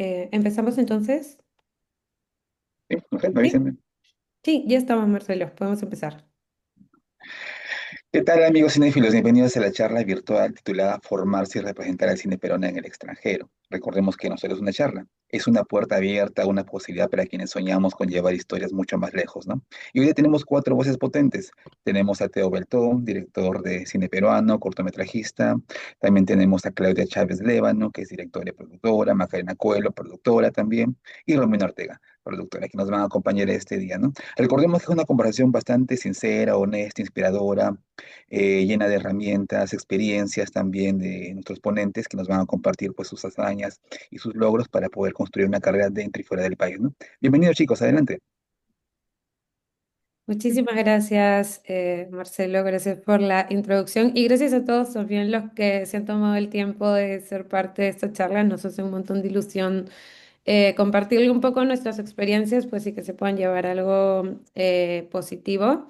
¿Empezamos entonces? Sí, no sé, Sí, avísenme. sí, ya estamos, Marcelo. Podemos empezar. ¿Qué tal, amigos cinéfilos? Bienvenidos a la charla virtual titulada Formarse y representar al cine peruano en el extranjero. Recordemos que no solo es una charla, es una puerta abierta, una posibilidad para quienes soñamos con llevar historias mucho más lejos, ¿no? Y hoy día tenemos cuatro voces potentes. Tenemos a Teo Beltón, director de cine peruano, cortometrajista. También tenemos a Claudia Chávez Lévano, que es directora y productora, Macarena Coelho, productora también, y Romina Ortega, productora, que nos van a acompañar este día, ¿no? Recordemos que es una conversación bastante sincera, honesta, inspiradora, llena de herramientas, experiencias también de nuestros ponentes que nos van a compartir pues sus hazañas y sus logros para poder construir una carrera dentro y fuera del país, ¿no? Bienvenidos chicos, adelante. Muchísimas gracias, Marcelo. Gracias por la introducción y gracias a todos también los que se han tomado el tiempo de ser parte de esta charla. Nos hace un montón de ilusión compartirle un poco nuestras experiencias, pues y que se puedan llevar algo positivo.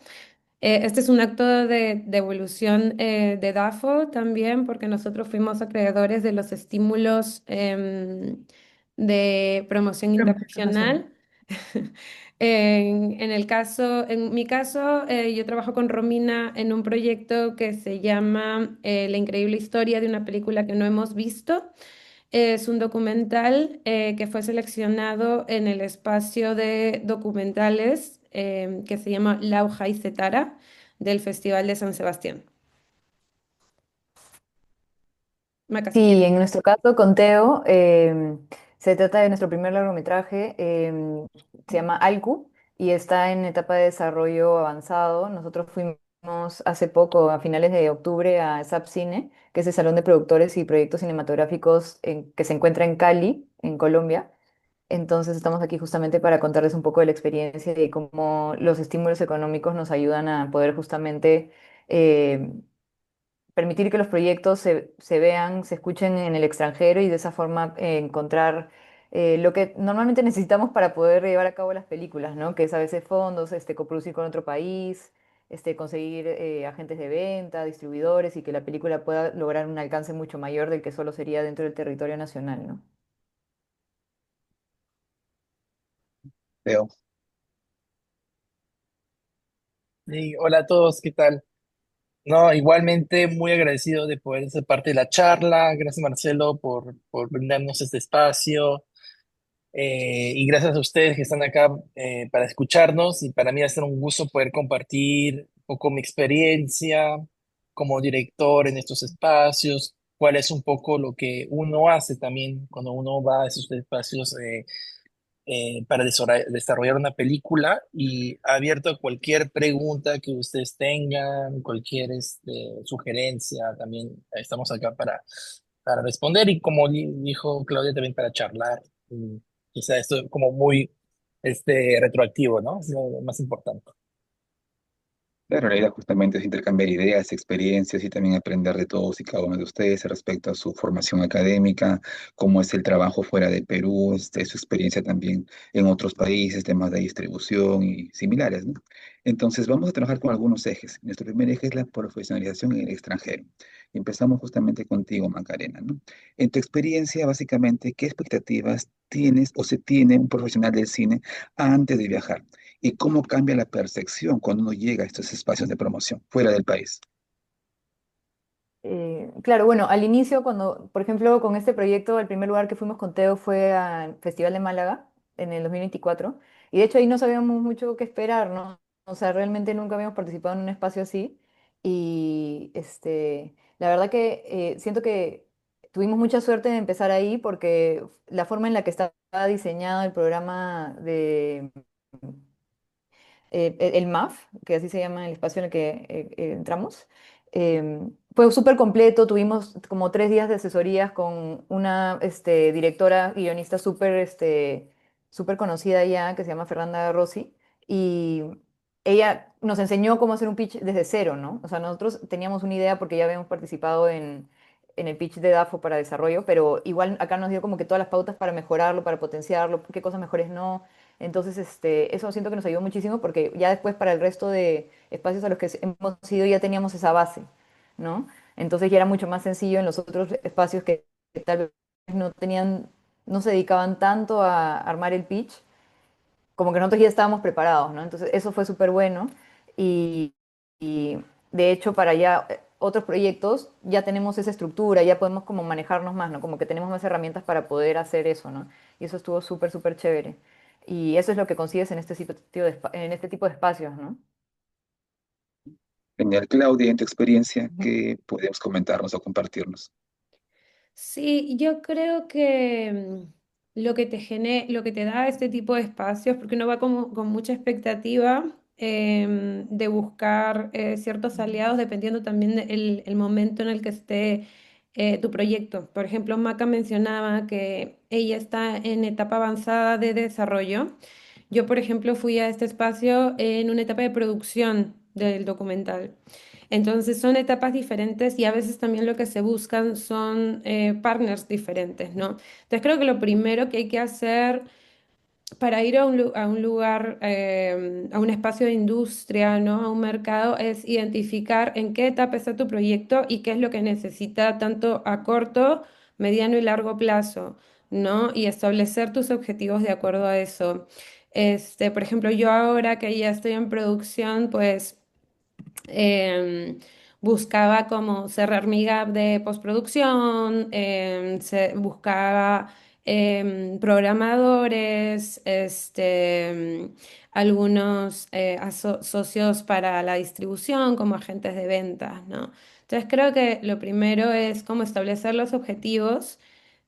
Este es un acto de evolución de DAFO también, porque nosotros fuimos acreedores de los estímulos de promoción Promoción. internacional. En mi caso, yo trabajo con Romina en un proyecto que se llama La increíble historia de una película que no hemos visto. Es un documental que fue seleccionado en el espacio de documentales que se llama Lauja y Zetara del Festival de San Sebastián. Maca, si Sí, quieres. en nuestro caso con Teo, se trata de nuestro primer largometraje, se llama Alcu y está en etapa de desarrollo avanzado. Nosotros fuimos hace poco, a finales de octubre, a SAP Cine, que es el Salón de Productores y Proyectos Cinematográficos que se encuentra en Cali, en Colombia. Entonces estamos aquí justamente para contarles un poco de la experiencia y cómo los estímulos económicos nos ayudan a poder justamente eh, permitir que los proyectos se vean, se escuchen en el extranjero y de esa forma encontrar lo que normalmente necesitamos para poder llevar a cabo las películas, ¿no? Que es a veces fondos, coproducir con otro país, conseguir agentes de venta, distribuidores y que la película pueda lograr un alcance mucho mayor del que solo sería dentro del territorio nacional, ¿no? Leo. Y hola a todos, ¿qué tal? No, igualmente muy agradecido de poder ser parte de la charla. Gracias Marcelo por brindarnos este espacio. Y gracias a ustedes que están acá para escucharnos. Y para mí va a ser un gusto poder compartir un poco mi experiencia como director en estos espacios, cuál es un poco lo que uno hace también cuando uno va a esos espacios. Para desarrollar una película y abierto a cualquier pregunta que ustedes tengan, cualquier sugerencia, también estamos acá para responder y como dijo Claudia, también para charlar. Y quizá esto como muy retroactivo, ¿no? Es lo más importante. La realidad justamente es intercambiar ideas, experiencias y también aprender de todos y cada uno de ustedes respecto a su formación académica, cómo es el trabajo fuera de Perú, su experiencia también en otros países, temas de distribución y similares, ¿no? Entonces vamos a trabajar con algunos ejes. Nuestro primer eje es la profesionalización en el extranjero. Empezamos justamente contigo, Macarena, ¿no? En tu experiencia, básicamente, ¿qué expectativas tienes o se tiene un profesional del cine antes de viajar? ¿Y cómo cambia la percepción cuando uno llega a estos espacios de promoción fuera del país? Claro, bueno, al inicio, cuando, por ejemplo, con este proyecto, el primer lugar que fuimos con Teo fue al Festival de Málaga en el 2024, y de hecho ahí no sabíamos mucho qué esperar, ¿no? O sea, realmente nunca habíamos participado en un espacio así, y la verdad que siento que tuvimos mucha suerte de empezar ahí porque la forma en la que estaba diseñado el programa de el MAF, que así se llama el espacio en el que entramos, fue súper completo. Tuvimos como 3 días de asesorías con una directora guionista súper súper conocida ya, que se llama Fernanda Rossi, y ella nos enseñó cómo hacer un pitch desde cero, ¿no? O sea, nosotros teníamos una idea porque ya habíamos participado en el pitch de DAFO para desarrollo, pero igual acá nos dio como que todas las pautas para mejorarlo, para potenciarlo, qué cosas mejores no. Entonces, eso siento que nos ayudó muchísimo porque ya después para el resto de espacios a los que hemos ido ya teníamos esa base, ¿no? Entonces ya era mucho más sencillo en los otros espacios que tal vez no tenían no se dedicaban tanto a armar el pitch, como que nosotros ya estábamos preparados, ¿no? Entonces eso fue súper bueno y, y de hecho para ya otros proyectos ya tenemos esa estructura, ya podemos como manejarnos más, ¿no? Como que tenemos más herramientas para poder hacer eso, ¿no? Y eso estuvo súper, súper chévere. Y eso es lo que consigues en este en este tipo de espacios, ¿no? Genial, Claudia, en tu experiencia, Ujú. ¿qué podemos comentarnos o compartirnos? Sí, yo creo que lo que te da este tipo de espacios, porque uno va como, con mucha expectativa de buscar ciertos aliados dependiendo también del el momento en el que esté tu proyecto. Por ejemplo, Maca mencionaba que ella está en etapa avanzada de desarrollo. Yo, por ejemplo, fui a este espacio en una etapa de producción del documental. Entonces son etapas diferentes y a veces también lo que se buscan son partners diferentes, ¿no? Entonces creo que lo primero que hay que hacer para ir a a un lugar, a un espacio de industria, ¿no? A un mercado, es identificar en qué etapa está tu proyecto y qué es lo que necesita tanto a corto, mediano y largo plazo, ¿no? Y establecer tus objetivos de acuerdo a eso. Por ejemplo, yo ahora que ya estoy en producción, pues em, buscaba como cerrar mi gap de postproducción, buscaba programadores, algunos socios para la distribución como agentes de ventas, ¿no? Entonces creo que lo primero es como establecer los objetivos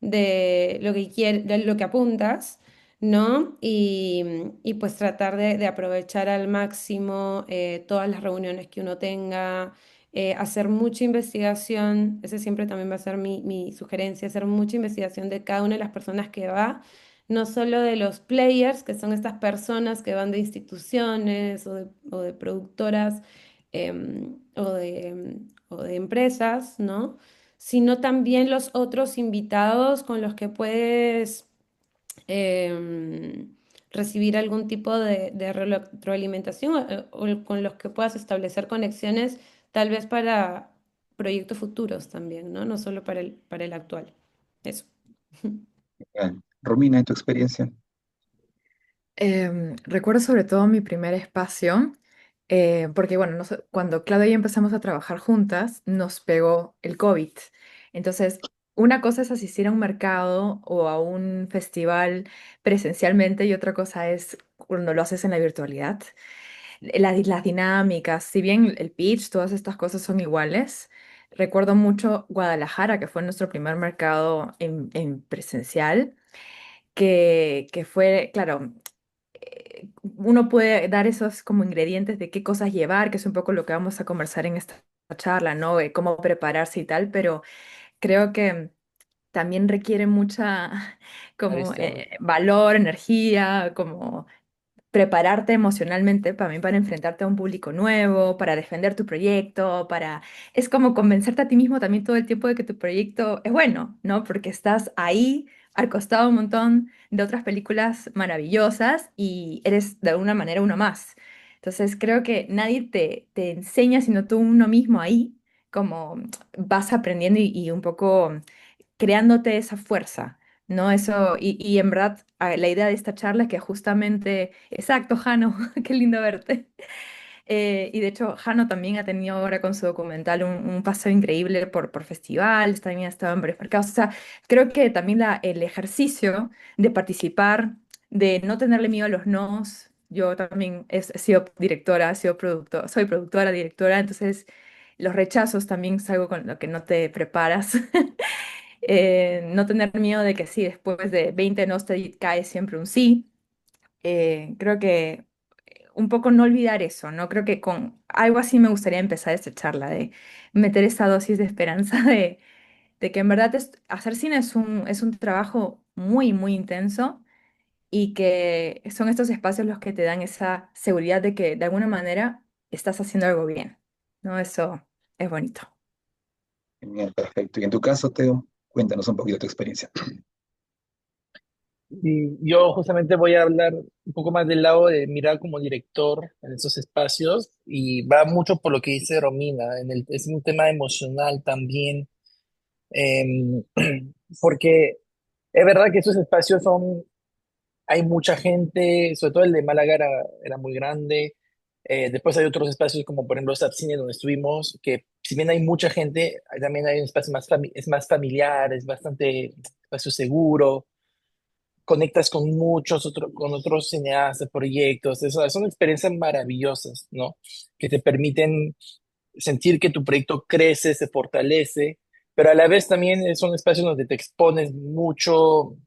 de lo que de lo que apuntas. ¿No? Y pues tratar de aprovechar al máximo todas las reuniones que uno tenga, hacer mucha investigación, ese siempre también va a ser mi sugerencia, hacer mucha investigación de cada una de las personas que va, no solo de los players, que son estas personas que van de instituciones o de productoras o de empresas, ¿no? Sino también los otros invitados con los que puedes em, recibir algún tipo de retroalimentación o con los que puedas establecer conexiones, tal vez para proyectos futuros también, ¿no? No solo para el actual. Eso. Romina, en tu experiencia. Recuerdo sobre todo mi primer espacio, porque bueno, cuando Claudia y yo empezamos a trabajar juntas, nos pegó el COVID. Entonces, una cosa es asistir a un mercado o a un festival presencialmente y otra cosa es cuando lo haces en la virtualidad. Las dinámicas, si bien el pitch, todas estas cosas son iguales. Recuerdo mucho Guadalajara, que fue nuestro primer mercado en presencial, que fue, claro, uno puede dar esos como ingredientes de qué cosas llevar, que es un poco lo que vamos a conversar en esta charla, ¿no? De cómo prepararse y tal, pero creo que también requiere mucha como Aristo. valor, energía, como prepararte emocionalmente para mí, para enfrentarte a un público nuevo, para defender tu proyecto, para... Es como convencerte a ti mismo también todo el tiempo de que tu proyecto es bueno, ¿no? Porque estás ahí al costado de un montón de otras películas maravillosas y eres de alguna manera uno más. Entonces creo que nadie te enseña, sino tú uno mismo ahí, como vas aprendiendo y un poco creándote esa fuerza. ¿No? Eso, y en verdad, la idea de esta charla es que justamente, exacto, Jano, qué lindo verte. Y de hecho, Jano también ha tenido ahora con su documental un paseo increíble por festivales, también ha estado en varios mercados. O sea, creo que también el ejercicio de participar, de no tenerle miedo a los nos. Yo también he sido directora, he sido soy productora, directora, entonces los rechazos también es algo con lo que no te preparas. No tener miedo de que sí, después de 20 no te cae siempre un sí. Creo que un poco no olvidar eso, ¿no? Creo que con algo así me gustaría empezar esta charla, de meter esa dosis de esperanza de que en verdad hacer cine es un trabajo muy, muy intenso y que son estos espacios los que te dan esa seguridad de que de alguna manera estás haciendo algo bien, ¿no? Eso es bonito. Genial, perfecto. Y en tu caso, Teo, cuéntanos un poquito tu experiencia. Y yo justamente voy a hablar un poco más del lado de mirar como director en esos espacios y va mucho por lo que dice Romina, es un tema emocional también, eh, porque Es verdad que esos espacios son, hay mucha gente, sobre todo el de Málaga era muy grande. Después hay otros espacios como por ejemplo Sapcine donde estuvimos, que si bien hay mucha gente, también hay un espacio más, es más familiar, es bastante espacio seguro, conectas con con otros cineastas, proyectos, eso, son experiencias maravillosas, ¿no? Que te permiten sentir que tu proyecto crece, se fortalece, pero a la vez también son espacios donde te expones mucho, o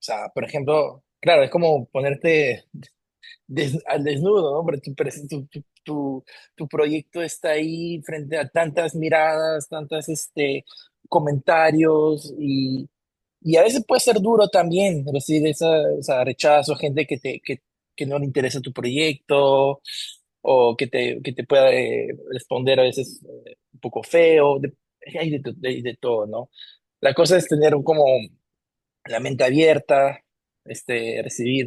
sea, por ejemplo, claro, es como ponerte al desnudo, ¿no? Porque tu proyecto está ahí frente a tantas miradas, tantas comentarios y a veces puede ser duro también recibir o sea, rechazo, gente que no le interesa tu proyecto o que te pueda responder a veces un poco feo, hay de todo, ¿no? La cosa es tener como la mente abierta, recibir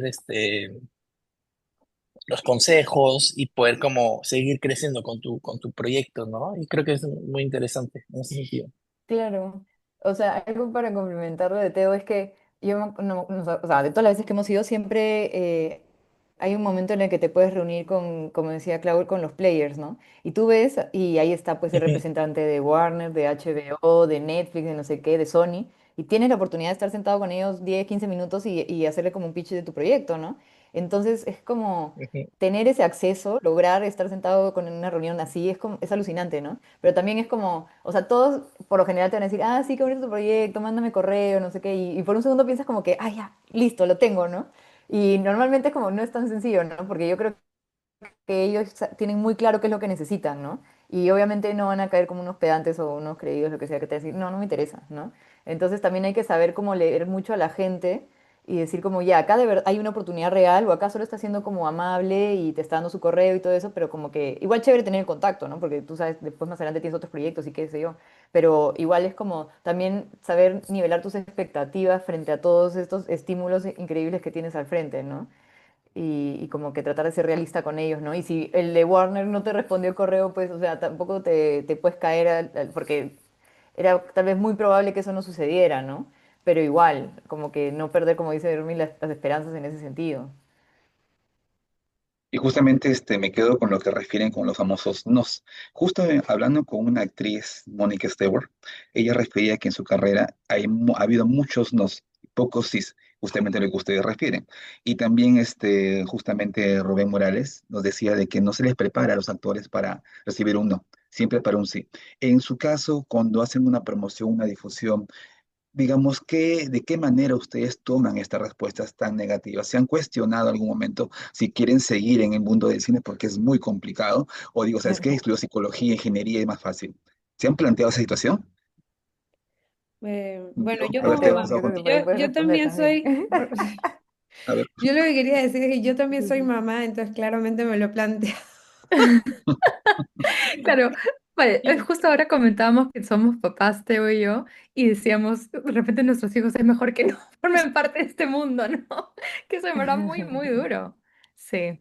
los consejos y poder como seguir creciendo con tu proyecto, ¿no? Y creo que es muy interesante en ese sentido. Claro, o sea, algo para complementar lo de Teo es que yo, o sea, de todas las veces que hemos ido, siempre hay un momento en el que te puedes reunir con, como decía Clau, con los players, ¿no? Y tú ves, y ahí está pues el representante de Warner, de HBO, de Netflix, de no sé qué, de Sony, y tienes la oportunidad de estar sentado con ellos 10, 15 minutos y hacerle como un pitch de tu proyecto, ¿no? Entonces es como Ujú. tener ese acceso, lograr estar sentado con en una reunión así, es como, es alucinante, ¿no? Pero también es como, o sea, todos por lo general te van a decir, ah, sí, qué bonito tu proyecto, mándame correo, no sé qué, y por un segundo piensas como que, ah, ya, listo, lo tengo, ¿no? Y normalmente es como no es tan sencillo, ¿no? Porque yo creo que ellos tienen muy claro qué es lo que necesitan, ¿no? Y obviamente no van a caer como unos pedantes o unos creídos, lo que sea, que te decir, no, no me interesa, ¿no? Entonces también hay que saber cómo leer mucho a la gente y decir como, ya, acá de verdad hay una oportunidad real o acá solo está siendo como amable y te está dando su correo y todo eso, pero como que igual chévere tener el contacto, ¿no? Porque tú sabes, después más adelante tienes otros proyectos y qué sé yo, pero igual es como también saber nivelar tus expectativas frente a todos estos estímulos increíbles que tienes al frente, ¿no? Y como que tratar de ser realista con ellos, ¿no? Y si el de Warner no te respondió el correo, pues, o sea, tampoco te puedes caer, porque era tal vez muy probable que eso no sucediera, ¿no? Pero igual, como que no perder, como dice Hermi, las esperanzas en ese sentido. Y justamente me quedo con lo que refieren con los famosos nos. Justo hablando con una actriz, Mónica Stewart, ella refería que en su carrera ha habido muchos nos, pocos sís, justamente lo que ustedes refieren. Y también justamente Rubén Morales nos decía de que no se les prepara a los actores para recibir un no, siempre para un sí. En su caso, cuando hacen una promoción, una difusión, digamos, ¿de qué manera ustedes toman estas respuestas tan negativas? ¿Se han cuestionado algún momento si quieren seguir en el mundo del cine porque es muy complicado? O digo, ¿sabes qué? Claro. Estudio psicología, ingeniería es más fácil. ¿Se han planteado esa situación? Bueno, Yo, yo a ver, como ¿qué ha Teo, pasado yo mamá, creo que contigo? por ahí puedes yo responder también también. soy, A ver, yo lo que quería decir es que yo también Sí, soy sí. mamá, entonces claramente me lo planteo. Claro, vale, justo ahora comentábamos que somos papás, Teo y yo, y decíamos, de repente nuestros hijos es mejor que no formen parte de este mundo, ¿no? Que eso me verdad muy, muy duro. Sí.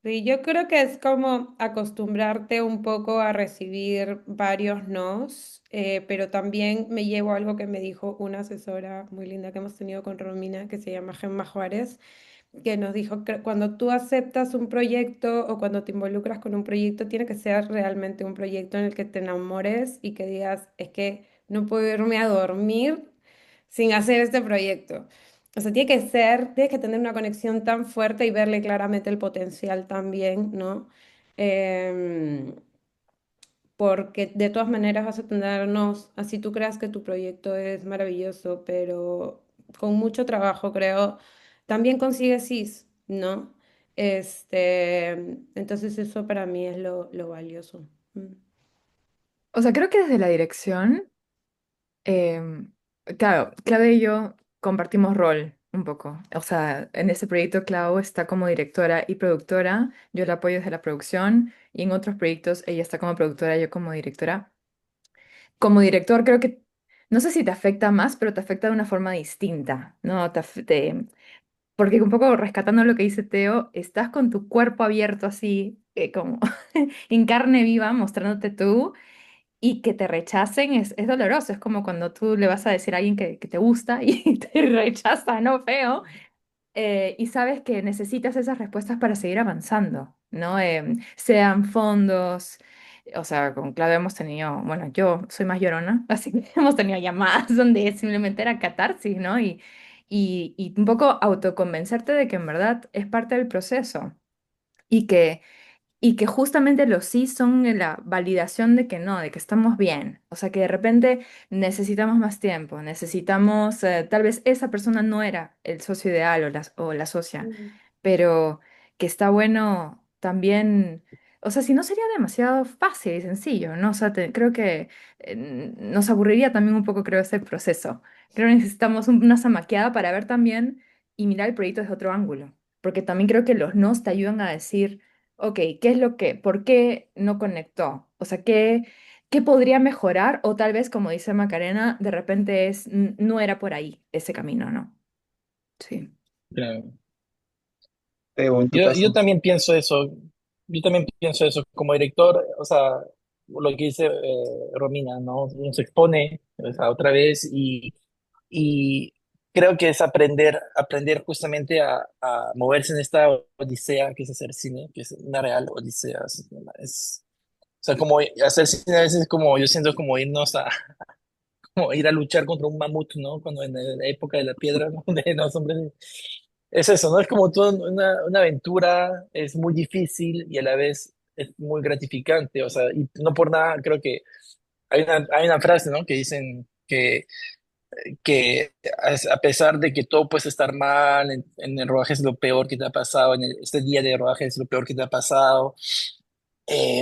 Sí, yo creo que es como acostumbrarte un poco a recibir varios nos, pero también me llevo algo que me dijo una asesora muy linda que hemos tenido con Romina, que se llama Gemma Juárez, que nos dijo que cuando tú aceptas un proyecto o cuando te involucras con un proyecto, tiene que ser realmente un proyecto en el que te enamores y que digas, es que no puedo irme a dormir sin hacer este proyecto. O sea, tiene que ser, tienes que tener una conexión tan fuerte y verle claramente el potencial también, ¿no? Em, Porque de todas maneras vas a tenernos, así tú creas que tu proyecto es maravilloso, pero con mucho trabajo, creo, también consigues sís, ¿no? Entonces eso para mí es lo valioso. Mm. O sea, creo que desde la dirección, em, claro, Claudia y yo compartimos rol un poco. O sea, en este proyecto Clau está como directora y productora, yo la apoyo desde la producción, y en otros proyectos ella está como productora, yo como directora. Como director, creo que, no sé si te afecta más, pero te afecta de una forma distinta, ¿no? Porque un poco rescatando lo que dice Teo, estás con tu cuerpo abierto así, como en carne viva, mostrándote tú. y que te rechacen es doloroso. Es como cuando tú le vas a decir a alguien que te gusta y te rechaza, ¿no? Feo. Y sabes que necesitas esas respuestas para seguir avanzando, ¿no? Sean fondos, o sea, con Claudio hemos tenido, bueno, yo soy más llorona, así que hemos tenido llamadas donde simplemente era catarsis, ¿no? Y un poco autoconvencerte de que en verdad es parte del proceso y que justamente los sí son la validación de que no, de que estamos bien. O sea, que de repente necesitamos más tiempo, necesitamos, tal vez esa persona no era el socio ideal o la socia, Mm. pero que está bueno también, o sea, si no sería demasiado fácil y sencillo, ¿no? O sea, creo que nos aburriría también un poco, creo, ese proceso. Creo que necesitamos una zamaqueada para ver también y mirar el proyecto desde otro ángulo, porque también creo que los nos te ayudan a decir ok, ¿qué es lo que, por qué no conectó? O sea, ¿qué podría mejorar? O tal vez, como dice Macarena, de repente no era por ahí ese camino, ¿no? Sí. Claro. Teo, en tu Yo caso, también pienso eso, yo también pienso eso como director, o sea, lo que dice Romina, ¿no? Uno se expone, o sea, otra vez y creo que es aprender justamente a moverse en esta odisea que es hacer cine, que es una real odisea. O sea, como hacer cine a veces es como, yo siento como irnos a, como ir a luchar contra un mamut, ¿no? Cuando en la época de la piedra, ¿no? De los hombres. Es eso, ¿no? Es como toda una aventura, es muy difícil y a la vez es muy gratificante, o sea, y no por nada creo que hay una frase, ¿no? Que dicen que a pesar de que todo puede estar mal, en el rodaje es lo peor que te ha pasado, este día de rodaje es lo peor que te ha pasado,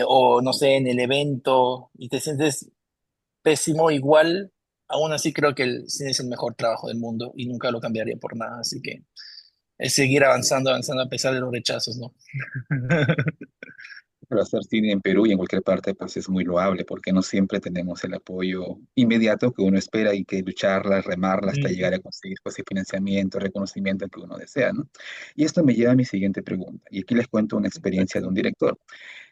o no sé, en el evento, y te sientes pésimo igual, aún así creo que el cine es el mejor trabajo del mundo y nunca lo cambiaría por nada, así que es seguir avanzando, avanzando a pesar de los rechazos, ¿no? para hacer cine en Perú y en cualquier parte, pues es muy loable, porque no siempre tenemos el apoyo inmediato que uno espera y que lucharla, remarla hasta llegar Mm, a conseguir pues, el financiamiento, reconocimiento que uno desea, ¿no? Y esto me lleva a mi siguiente pregunta, y aquí les cuento una experiencia de exacto. un director.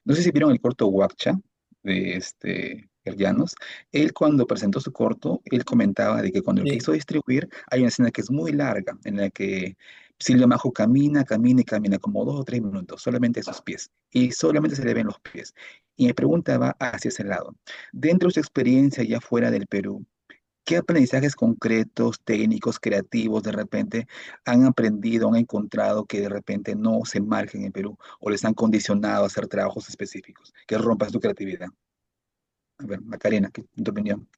No sé si vieron el corto Huacha de Llanos. Él cuando presentó su corto, él comentaba de que cuando lo Sí, quiso distribuir, hay una escena que es muy larga, en la que Silvia Majo camina, camina y camina como 2 o 3 minutos, solamente sus pies, y solamente se le ven los pies. Y me preguntaba hacia ese lado, dentro de su experiencia ya fuera del Perú, ¿qué aprendizajes concretos, técnicos, creativos de repente han aprendido, han encontrado que de repente no se margen en Perú o les han condicionado a hacer trabajos específicos que rompan su creatividad? A ver, Macarena, ¿en tu opinión?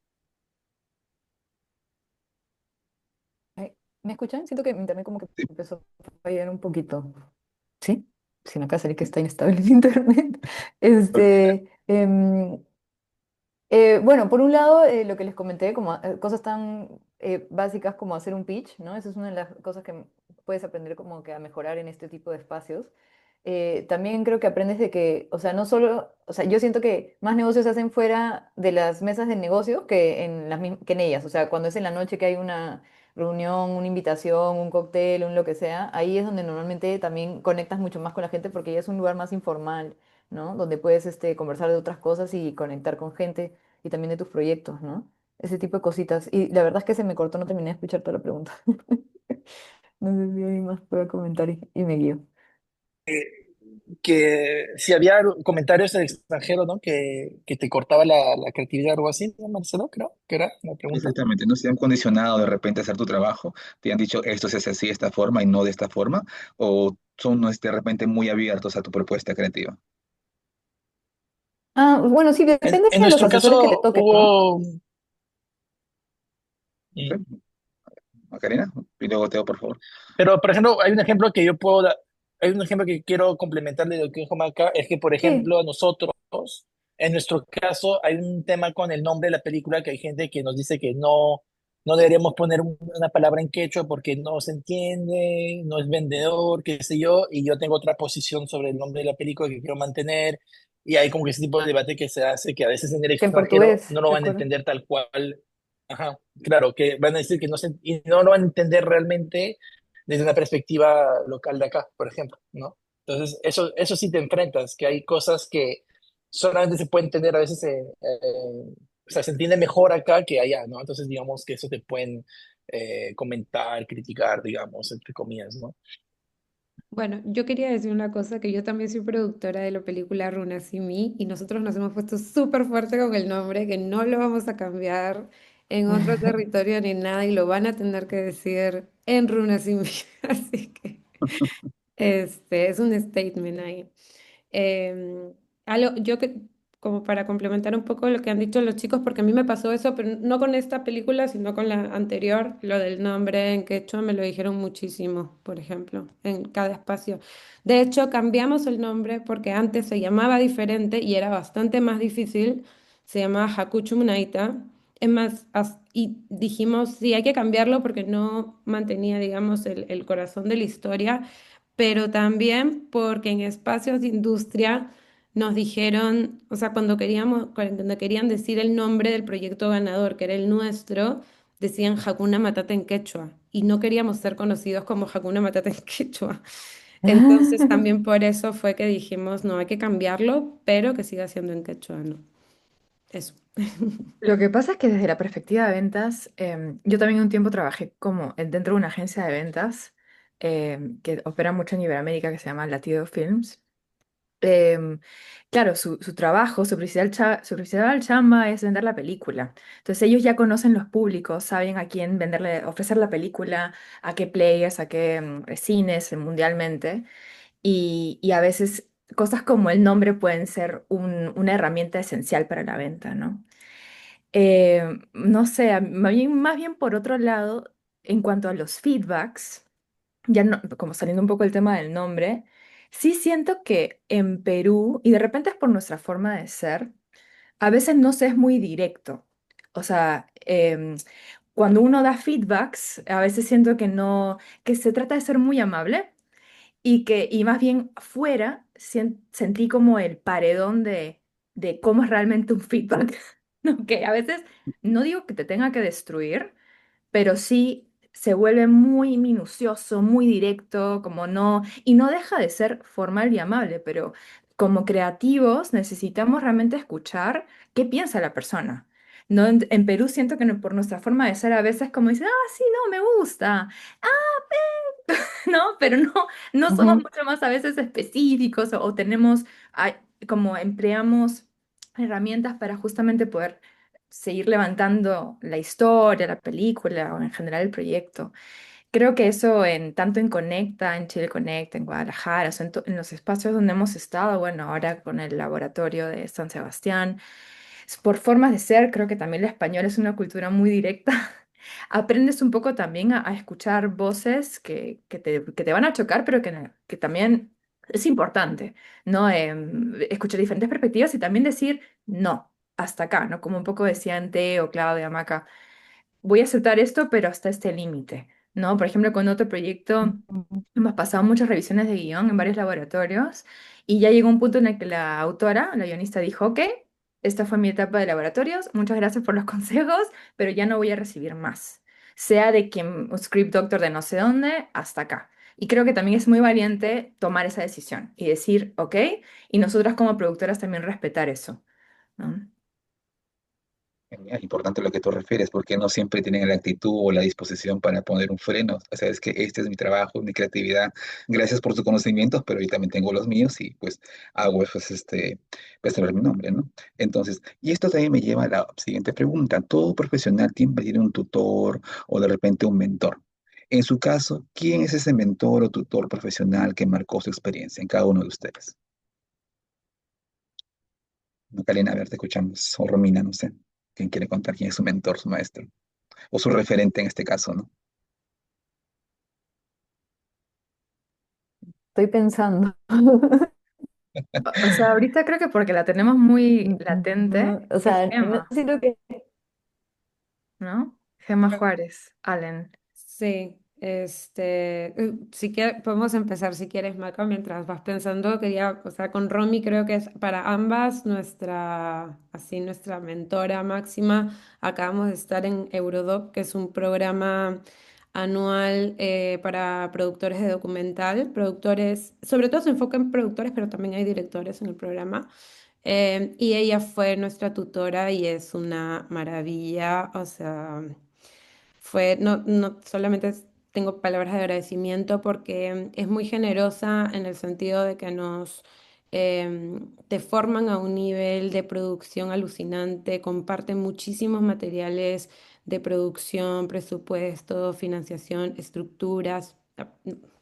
Ay, ¿me escuchan? Siento que mi internet como que Sí, empezó a fallar un poquito. ¿Sí? Si no, acá salí que está inestable el internet. Este, bueno, por un lado, lo que les comenté, como cosas tan básicas como hacer un pitch, ¿no? Esa es una de las cosas que puedes aprender como que a mejorar en este tipo de espacios. También creo que aprendes de que, o sea, no solo, o sea, yo siento que más negocios se hacen fuera de las mesas de negocio que en que en ellas. O sea, cuando es en la noche que hay una reunión, una invitación, un cóctel, un lo que sea, ahí es donde normalmente también conectas mucho más con la gente porque ya es un lugar más informal, ¿no? Donde puedes conversar de otras cosas y conectar con gente y también de tus proyectos, ¿no? Ese tipo de cositas. Y la verdad es que se me cortó, no terminé de escuchar toda la pregunta. No sé si alguien más puede comentar y me guío. que si había comentarios del extranjero, ¿no? Que te cortaba la creatividad o algo así, ¿no, Marcelo? Creo que era la pregunta. exactamente, no se han condicionado de repente a hacer tu trabajo, te han dicho esto se hace así de esta forma y no de esta forma, o son de repente muy abiertos a tu propuesta creativa. Ah, bueno, sí, En, depende en de los nuestro asesores que te caso toquen, ¿no? hubo... ¿Ok? Macarena, y luego Teo, por favor. Pero, por ejemplo, hay un ejemplo que yo puedo dar, hay un ejemplo que quiero complementarle de lo que dijo Maca, es que, por Sí, ejemplo, nosotros, en nuestro caso, hay un tema con el nombre de la película que hay gente que nos dice que no deberíamos poner una palabra en quechua porque no se entiende, no es vendedor, qué sé yo, y yo tengo otra posición sobre el nombre de la película que quiero mantener, y hay como que ese tipo de debate que se hace, que a veces en el que en extranjero portugués, no lo ¿de van a acuerdo? entender tal cual. Ajá, claro, que van a decir que y no lo van a entender realmente desde una perspectiva local de acá, por ejemplo, ¿no? Entonces, eso sí te enfrentas, que hay cosas que solamente se puede entender a veces, o sea, se entiende mejor acá que allá, ¿no? Entonces, digamos que eso te pueden comentar, criticar, digamos, entre comillas, ¿no? Bueno, yo quería decir una cosa, que yo también soy productora de la película Runas y mí, y nosotros nos hemos puesto súper fuerte con el nombre, que no lo vamos a cambiar en otro territorio ni nada, y lo van a tener que decir en Runas y mí. Así que es un statement ahí. Eh, yo que, como para complementar un poco lo que han dicho los chicos, porque a mí me pasó eso, pero no con esta película, sino con la anterior, lo del nombre en quechua me lo dijeron muchísimo, por ejemplo, en cada espacio. De hecho, cambiamos el nombre porque antes se llamaba diferente y era bastante más difícil, se llamaba Hakuchu Munaita. Es más, y dijimos, sí, hay que cambiarlo porque no mantenía, digamos, el corazón de la historia, pero también porque en espacios de industria nos dijeron, o sea, cuando querían decir el nombre del proyecto ganador, que era el nuestro, decían Hakuna Matata en quechua y no queríamos ser conocidos como Hakuna Matata en quechua. Entonces también por eso fue que dijimos, no, hay que cambiarlo, pero que siga siendo en quechua, ¿no? Eso. Lo que pasa es que desde la perspectiva de ventas, yo también un tiempo trabajé como dentro de una agencia de ventas que opera mucho en Iberoamérica que se llama Latido Films. Em, claro, su trabajo, su principal chamba es vender la película. Entonces ellos ya conocen los públicos, saben a quién venderle, ofrecer la película, a qué players, a qué cines mundialmente. Y a veces cosas como el nombre pueden ser una herramienta esencial para la venta, ¿no? No sé, más bien por otro lado, en cuanto a los feedbacks, ya no, como saliendo un poco el tema del nombre, sí siento que en Perú, y de repente es por nuestra forma de ser, a veces no se es muy directo. O sea, cuando uno da feedbacks, a veces siento que no, que se trata de ser muy amable y más bien fuera sentí como el paredón de cómo es realmente un feedback, ¿no? Que a veces no digo que te tenga que destruir, pero sí se vuelve muy minucioso, muy directo, como no, y no deja de ser formal y amable, pero como creativos necesitamos realmente escuchar qué piensa la persona. No, en Perú siento que por nuestra forma de ser a veces como dice, ah, sí, no, me gusta, ¿no? Pero no, no somos Ujú. mucho más a veces específicos o tenemos, como empleamos herramientas para justamente poder seguir levantando la historia, la película o en general el proyecto. Creo que eso tanto en Conecta, en Chile Conecta, en Guadalajara, o sea, en los espacios donde hemos estado, bueno, ahora con el laboratorio de San Sebastián, por formas de ser, creo que también el español es una cultura muy directa. Aprendes un poco también a escuchar voces que te van a chocar, pero que también es importante, ¿no? Escuchar diferentes perspectivas y también decir no, hasta acá, ¿no? Como un poco decían Teo, Claudia, Maca, voy a aceptar esto, pero hasta este límite, ¿no? Por ejemplo, con otro proyecto hemos pasado muchas revisiones de guión en varios laboratorios y ya llegó un punto en el que la autora, la guionista, dijo, ok, esta fue mi etapa de laboratorios, muchas gracias por los consejos, pero ya no voy a recibir más, sea de quien, un script doctor de no sé dónde, hasta acá. Y creo que también es muy valiente tomar esa decisión y decir, ok, y nosotras como productoras también respetar eso, ¿no? Genial, importante lo que tú refieres, porque no siempre tienen la actitud o la disposición para poner un freno. O sea, es que este es mi trabajo, mi creatividad. Gracias por tus conocimientos, pero yo también tengo los míos y pues hago pues pues tener mi nombre, ¿no? Entonces, y esto también me lleva a la siguiente pregunta. ¿Todo profesional siempre tiene un tutor o de repente un mentor? En su caso, ¿quién es ese mentor o tutor profesional que marcó su experiencia en cada uno de ustedes? Macarena, a ver, te escuchamos. O Romina, no sé. ¿Quién quiere contar quién es su mentor, su maestro? O su referente en este caso, ¿no? Estoy pensando. O sea, ahorita creo que porque la tenemos muy latente, O es sea, no Gemma, siento que... ¿no? Gemma Juárez, Allen. Sí, si quieres, podemos empezar si quieres, Maca, mientras vas pensando, quería, o sea, con Romy creo que es para ambas nuestra mentora máxima. Acabamos de estar en Eurodoc, que es un programa anual para productores de documental, productores, sobre todo se enfoca en productores, pero también hay directores en el programa. Y ella fue nuestra tutora y es una maravilla, o sea, no solamente tengo palabras de agradecimiento porque es muy generosa en el sentido de que te forman a un nivel de producción alucinante, comparten muchísimos materiales de producción, presupuesto, financiación, estructuras,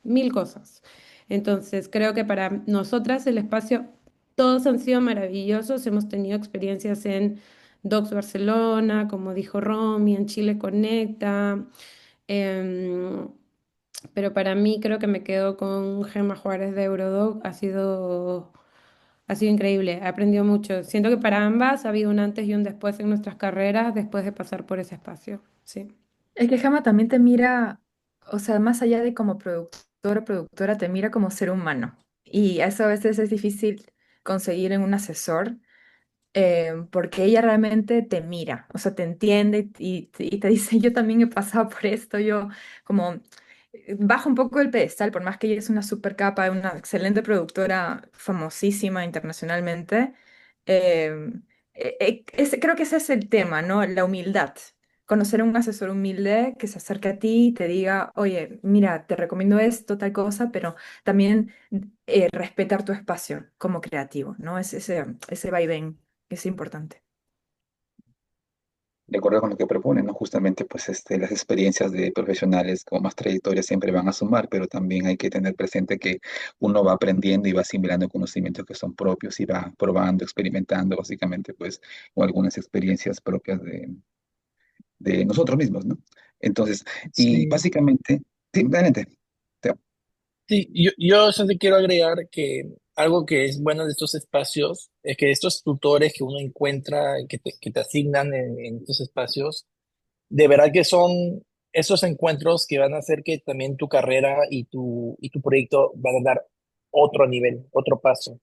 mil cosas. Entonces, creo que para nosotras el espacio, todos han sido maravillosos, hemos tenido experiencias en Docs Barcelona, como dijo Romy, en Chile Conecta. em, pero para mí creo que me quedo con Gemma Juárez de Eurodoc. Ha sido increíble, he aprendido mucho. Siento que para ambas ha habido un antes y un después en nuestras carreras después de pasar por ese espacio. Sí. Es que Jama también te mira, o sea, más allá de como productor o productora, te mira como ser humano. Y eso a veces es difícil conseguir en un asesor, porque ella realmente te mira, o sea, te entiende y te dice, yo también he pasado por esto, yo como baja un poco el pedestal, por más que ella es una super capa, una excelente productora famosísima internacionalmente. eh, Creo que ese es el tema, ¿no? La humildad. Conocer a un asesor humilde que se acerque a ti y te diga, oye, mira, te recomiendo esto, tal cosa, pero también respetar tu espacio como creativo, ¿no? Ese vaivén es importante. De acuerdo con lo que proponen, ¿no? Justamente, pues, las experiencias de profesionales con más trayectoria siempre van a sumar, pero también hay que tener presente que uno va aprendiendo y va asimilando conocimientos que son propios y va probando, experimentando, básicamente, pues, con algunas experiencias propias de nosotros mismos, ¿no? Entonces, y Sí. básicamente, sí, adelante. Teo. Sí, yo solo te quiero agregar que algo que es bueno de estos espacios es que estos tutores que uno encuentra, que te asignan en estos espacios, de verdad que son esos encuentros que van a hacer que también tu carrera y tu proyecto van a dar otro nivel, otro paso.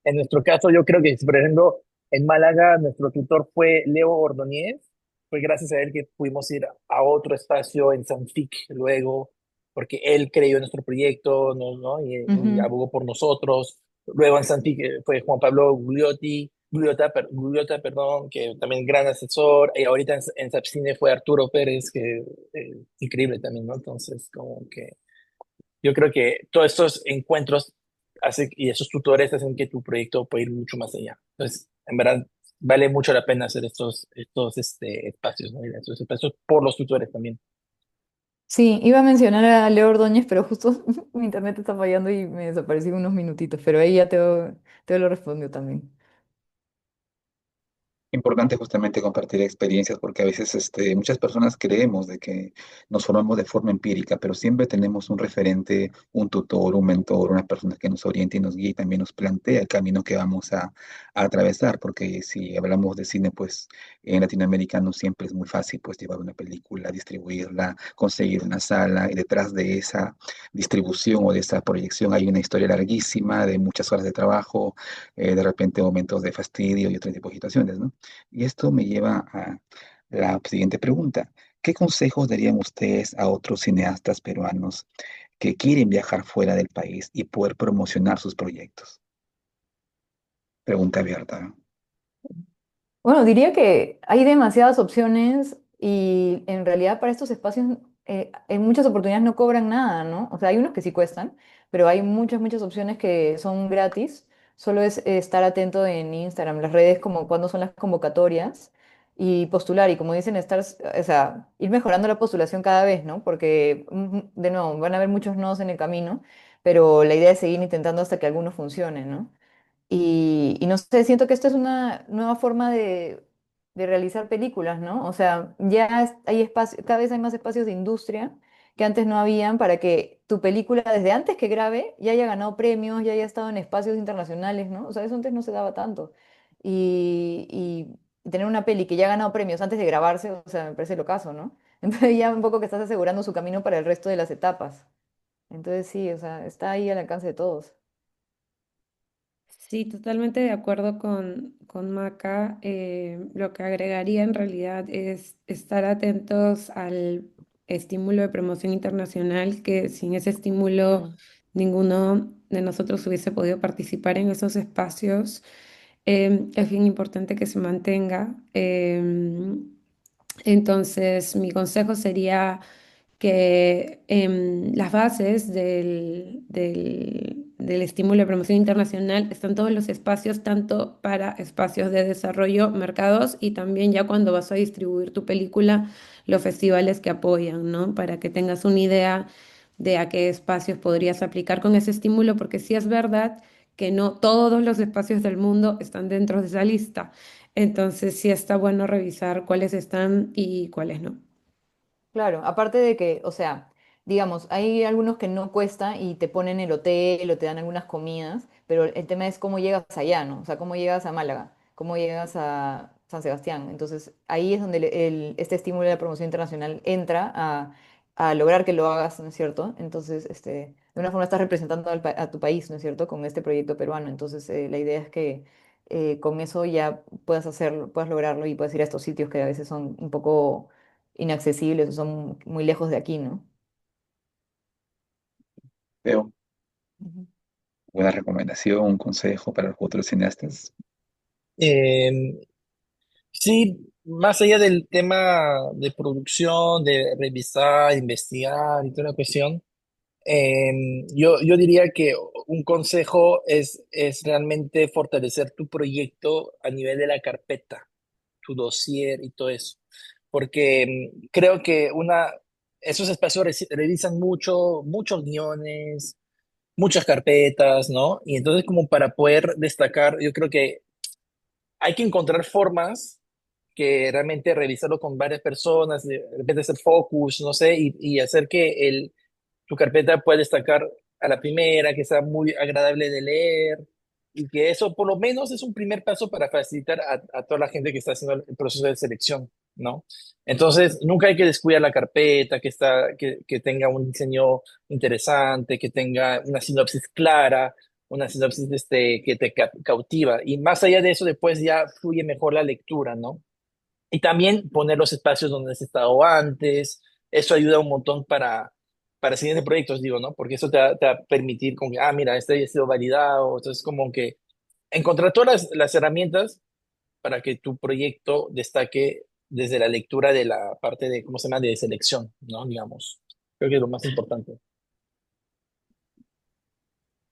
En nuestro caso, yo creo que, por ejemplo, en Málaga, nuestro tutor fue Leo Ordóñez. Fue gracias a él que pudimos ir a otro espacio en Sanfic luego, porque él creyó en nuestro proyecto, ¿no? Y Ujú. abogó por nosotros. Luego en Sanfic fue Juan Pablo Gugliota, perdón, que también gran asesor. Y ahorita en Sapcine fue Arturo Pérez, que increíble también, ¿no? Entonces, como que yo creo que todos estos encuentros y esos tutores hacen que tu proyecto pueda ir mucho más allá. Entonces, en verdad, vale mucho la pena hacer estos espacios, ¿no? Y estos espacios por los tutores también. Sí, iba a mencionar a Leo Ordóñez, pero justo mi internet está fallando y me desaparecí unos minutitos, pero ahí ya Teo lo respondió también. Importante justamente compartir experiencias porque a veces muchas personas creemos de que nos formamos de forma empírica, pero siempre tenemos un referente, un tutor, un mentor, una persona que nos oriente y nos guíe y también nos plantea el camino que vamos a atravesar, porque si hablamos de cine, pues en Latinoamérica no siempre es muy fácil pues llevar una película, distribuirla, conseguir una sala y detrás de esa distribución o de esa proyección hay una historia larguísima de muchas horas de trabajo, de repente momentos de fastidio y otro tipo de situaciones, ¿no? Y esto me lleva a la siguiente pregunta. ¿Qué consejos darían ustedes a otros cineastas peruanos que quieren viajar fuera del país y poder promocionar sus proyectos? Pregunta abierta, ¿no? Bueno, diría que hay demasiadas opciones y en realidad para estos espacios en muchas oportunidades no cobran nada, ¿no? O sea, hay unos que sí cuestan, pero hay muchas opciones que son gratis. Solo es estar atento en Instagram, las redes, como cuándo son las convocatorias y postular. Y como dicen, o sea, ir mejorando la postulación cada vez, ¿no? Porque, de nuevo, van a haber muchos nodos en el camino, pero la idea es seguir intentando hasta que algunos funcionen, ¿no? Y no sé, siento que esto es una nueva forma de realizar películas, ¿no? O sea, hay espacio, cada vez hay más espacios de industria que antes no habían para que tu película, desde antes que grabe, ya haya ganado premios, ya haya estado en espacios internacionales, ¿no? O sea, eso antes no se daba tanto. Y tener una peli que ya ha ganado premios antes de grabarse, o sea, me parece lo caso, ¿no? Entonces ya un poco que estás asegurando su camino para el resto de las etapas. Entonces sí, o sea, está ahí al alcance de todos. Sí, totalmente de acuerdo con Maca. Lo que agregaría en realidad es estar atentos al estímulo de promoción internacional, que sin ese estímulo Mm. ninguno de nosotros hubiese podido participar en esos espacios. Es bien importante que se mantenga. Entonces, mi consejo sería que las bases del estímulo de promoción internacional están todos los espacios, tanto para espacios de desarrollo, mercados y también ya cuando vas a distribuir tu película, los festivales que apoyan, ¿no? Para que tengas una idea de a qué espacios podrías aplicar con ese estímulo, porque sí es verdad que no todos los espacios del mundo están dentro de esa lista. Entonces sí está bueno revisar cuáles están y cuáles no. Claro, aparte de que, o sea, digamos, hay algunos que no cuesta y te ponen el hotel o te dan algunas comidas, pero el tema es cómo llegas allá, ¿no? O sea, cómo llegas a Málaga, cómo llegas a San Sebastián. Entonces, ahí es donde este estímulo de la promoción internacional entra a lograr que lo hagas, ¿no es cierto? Entonces, de una forma estás representando a tu país, ¿no es cierto? Con este proyecto peruano. Entonces, la idea es que con eso ya puedas hacerlo, puedas lograrlo y puedas ir a estos sitios que a veces son un poco inaccesibles o son muy lejos de aquí, ¿no? Veo Ujú. una recomendación, un consejo para los futuros cineastas. Eh, sí, más allá del tema de producción, de revisar, investigar y toda la cuestión, yo diría que un consejo es realmente fortalecer tu proyecto a nivel de la carpeta, tu dossier y todo eso. Porque creo que esos espacios revisan muchos guiones, muchas carpetas, ¿no? Y entonces como para poder destacar, yo creo que hay que encontrar formas que realmente revisarlo con varias personas, de repente hacer focus, no sé, y hacer que tu carpeta pueda destacar a la primera, que sea muy agradable de leer, y que eso por lo menos es un primer paso para facilitar a toda la gente que está haciendo el proceso de selección, ¿no? Entonces, nunca hay que descuidar la carpeta, que tenga un diseño interesante, que tenga una sinopsis clara, una sinopsis que te cautiva. Y más allá de eso, después ya fluye mejor la lectura, ¿no? Y también poner los espacios donde has estado antes. Eso ayuda un montón para siguientes proyectos, digo, ¿no? Porque eso te va a permitir como que, mira, este ya ha sido validado. Entonces, como que encontrar todas las herramientas para que tu proyecto destaque desde la lectura de la parte de, ¿cómo se llama?, de selección, ¿no? Digamos. Creo que es lo más importante.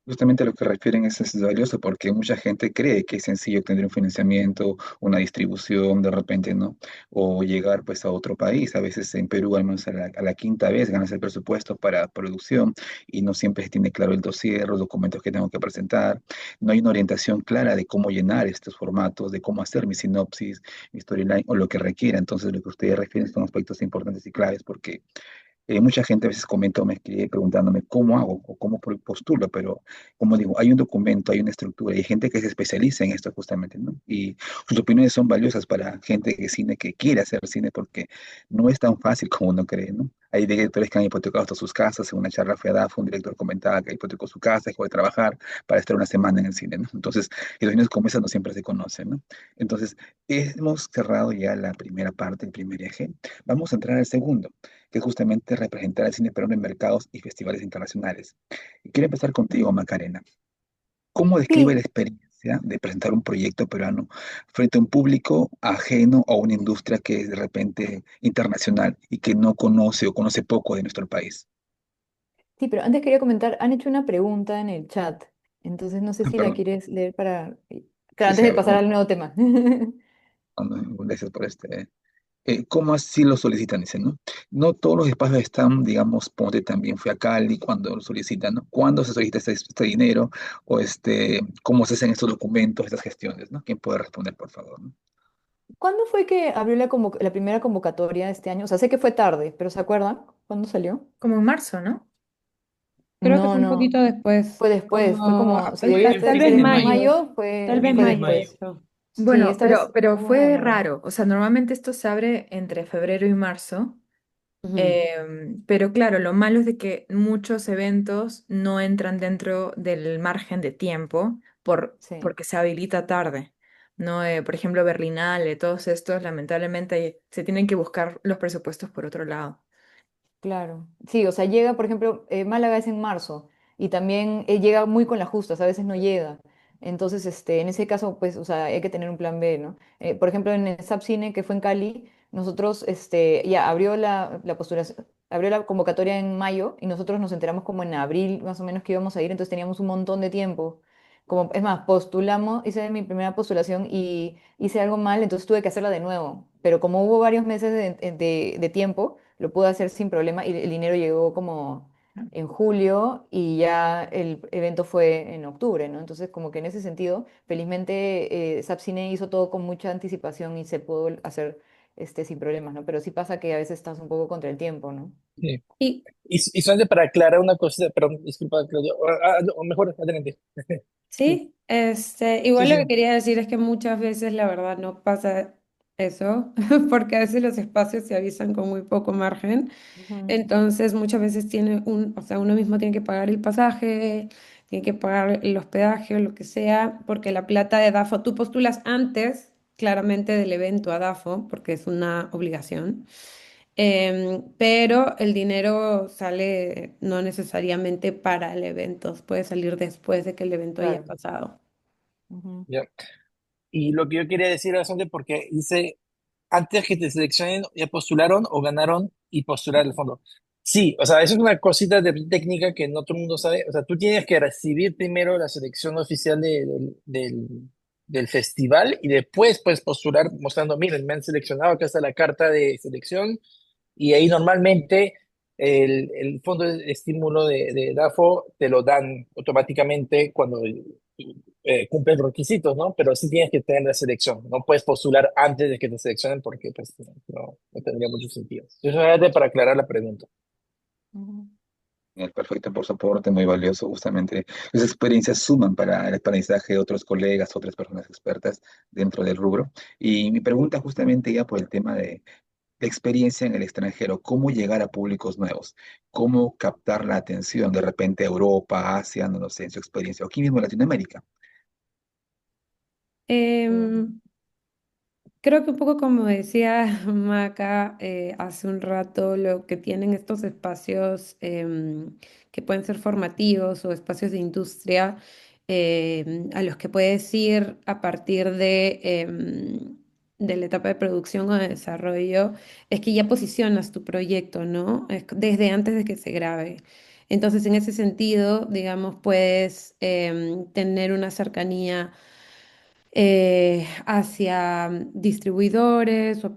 Justamente a lo que refieren es valioso porque mucha gente cree que es sencillo obtener un financiamiento, una distribución de repente, ¿no? O llegar pues a otro país. A veces en Perú, al menos a la quinta vez, ganas el presupuesto para producción y no siempre se tiene claro el dossier, los documentos que tengo que presentar. No hay una orientación clara de cómo llenar estos formatos, de cómo hacer mi sinopsis, mi storyline o lo que requiera. Entonces, lo que ustedes refieren son aspectos importantes y claves porque mucha gente a veces comenta o me escribe preguntándome cómo hago o cómo postulo, pero como digo, hay un documento, hay una estructura y hay gente que se especializa en esto justamente, ¿no? Y sus opiniones son valiosas para gente de cine que quiere hacer cine porque no es tan fácil como uno cree, ¿no? Hay directores que han hipotecado hasta sus casas. En una charla fue a DAFO, un director comentaba que hipotecó su casa, dejó de trabajar para estar una semana en el cine, ¿no? Entonces, situaciones como esas no siempre se conocen, ¿no? Entonces, hemos cerrado ya la primera parte, el primer eje. Vamos a entrar al segundo, que es justamente representar al cine peruano en mercados y festivales internacionales. Y quiero empezar contigo, Macarena. ¿Cómo describe la Sí, experiencia de presentar un proyecto peruano frente a un público ajeno a una industria que es de repente internacional y que no conoce o conoce poco de nuestro país? sí, pero antes quería comentar, han hecho una pregunta en el chat, entonces no sé si la Perdón, quieres leer para... Claro, sí, antes sí, de a ver, pasar al nuevo tema. gracias por ¿cómo así lo solicitan? Dice, ¿no? No todos los espacios están, digamos, ponte también fue a Cali cuando lo solicitan, ¿no? ¿Cuándo se solicita este dinero? O ¿cómo se hacen estos documentos, estas gestiones, ¿no? ¿Quién puede responder, por favor, ¿no? ¿Cuándo fue que abrió la primera convocatoria de este año? O sea, sé que fue tarde, pero ¿se acuerdan? ¿Cuándo salió? Como en marzo, ¿no? Creo que No, fue un no, poquito después, fue después, fue como, si Fue debió en tal estar vez fines de en mayo. mayo, mayo, tal vez fue Fines de mayo mayo. después. esto. Sí, Bueno, esta vez pero hubo una fue demora. raro. O sea, normalmente esto se abre entre febrero y marzo. Ujú. Pero claro, lo malo es de que muchos eventos no entran dentro del margen de tiempo Sí. porque se habilita tarde, ¿no? Por ejemplo, Berlinale, todos estos, lamentablemente, se tienen que buscar los presupuestos por otro lado. Claro, sí, o sea, llega, por ejemplo, Málaga es en marzo y también llega muy con las justas, a veces no llega. Entonces, en ese caso, pues, o sea, hay que tener un plan B, ¿no? Por ejemplo, en el Cine que fue en Cali, nosotros, ya abrió la postulación, abrió la convocatoria en mayo y nosotros nos enteramos como en abril, más o menos, que íbamos a ir, entonces teníamos un montón de tiempo. Como, es más, postulamos, hice mi primera postulación y hice algo mal, entonces tuve que hacerla de nuevo. Pero como hubo varios meses de tiempo, lo pude hacer sin problema y el dinero llegó como en julio y ya el evento fue en octubre, ¿no? Entonces, como que en ese sentido, felizmente Sapcine hizo todo con mucha anticipación y se pudo hacer sin problemas, ¿no? Pero sí pasa que a veces estás un poco contra el tiempo, ¿no? Sí. Y Y solamente para aclarar una cosita, perdón, disculpa, Claudio, no, o mejor, adelante. sí, Sí, igual lo que sí. quería decir es que muchas veces la verdad no pasa eso, porque a veces los espacios se avisan con muy poco margen. Ujú. Entonces, muchas veces tiene o sea, uno mismo tiene que pagar el pasaje, tiene que pagar el hospedaje o lo que sea, porque la plata de DAFO, tú postulas antes, claramente, del evento a DAFO, porque es una obligación, pero el dinero sale no necesariamente para el evento, puede salir después de que el evento haya Claro. pasado. Ujú. Ya. Y lo que yo quería decir era solamente porque dice, antes que te seleccionen, ya postularon o ganaron y postular el fondo. Sí, o sea, eso es una cosita de técnica que no todo el mundo sabe. O sea, tú tienes que recibir primero la selección oficial del festival y después puedes postular mostrando, miren, me han seleccionado, acá está la carta de selección y ahí normalmente el fondo de estímulo de DAFO te lo dan automáticamente cuando cumplen requisitos, ¿no? Pero sí tienes que tener la selección, no puedes postular antes de que te seleccionen porque pues, no tendría mucho sentido. Eso es para aclarar la pregunta. Ujú. Perfecto por soporte, muy valioso. Justamente las experiencias suman para el aprendizaje de otros colegas, otras personas expertas dentro del rubro. Y mi pregunta justamente ya por el tema de la experiencia en el extranjero, cómo llegar a públicos nuevos, cómo captar la atención de repente a Europa, Asia, no lo sé, en su experiencia, o aquí mismo en Latinoamérica. Em, Creo que un poco como decía Maca hace un rato, lo que tienen estos espacios que pueden ser formativos o espacios de industria a los que puedes ir a partir de la etapa de producción o de desarrollo, es que ya posicionas tu proyecto, ¿no? Desde antes de que se grabe. Entonces, en ese sentido, digamos, puedes tener una cercanía hacia distribuidores o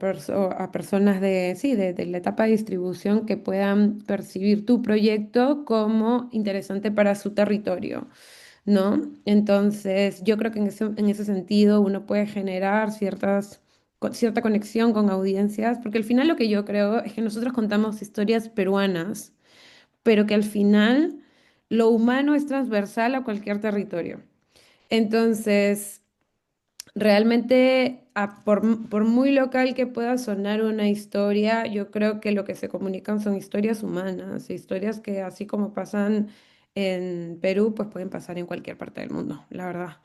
a personas de, sí, de la etapa de distribución que puedan percibir tu proyecto como interesante para su territorio, ¿no? Entonces, yo creo que en ese sentido uno puede generar cierta conexión con audiencias, porque al final lo que yo creo es que nosotros contamos historias peruanas, pero que al final lo humano es transversal a cualquier territorio. Entonces, realmente, por muy local que pueda sonar una historia, yo creo que lo que se comunican son historias humanas, historias que así como pasan en Perú, pues pueden pasar en cualquier parte del mundo, la verdad.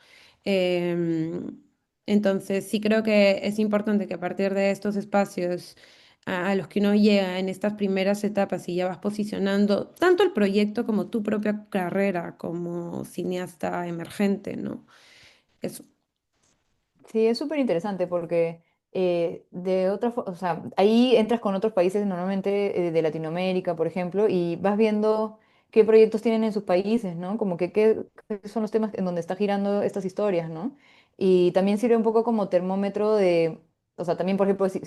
Em, entonces, sí creo que es importante que a partir de estos espacios a los que uno llega en estas primeras etapas y ya vas posicionando tanto el proyecto como tu propia carrera como cineasta emergente, ¿no? Eso. Sí, es súper interesante porque o sea, ahí entras con otros países normalmente de Latinoamérica, por ejemplo, y vas viendo qué proyectos tienen en sus países, ¿no? Como que qué son los temas en donde está girando estas historias, ¿no? Y también sirve un poco como termómetro de, o sea, también, por ejemplo, si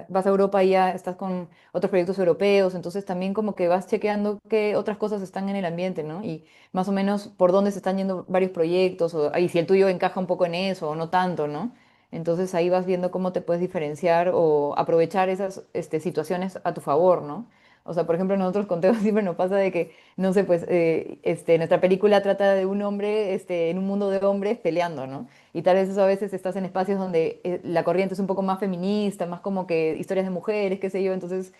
vas a Europa y ya estás con otros proyectos europeos, entonces también como que vas chequeando qué otras cosas están en el ambiente, ¿no? Y más o menos por dónde se están yendo varios proyectos, y si el tuyo encaja un poco en eso o no tanto, ¿no? Entonces ahí vas viendo cómo te puedes diferenciar o aprovechar esas situaciones a tu favor, ¿no? O sea, por ejemplo, nosotros con Teo siempre nos pasa de que, no sé, pues nuestra película trata de un hombre en un mundo de hombres peleando, ¿no? Y tal vez eso a veces estás en espacios donde la corriente es un poco más feminista, más como que historias de mujeres, qué sé yo, entonces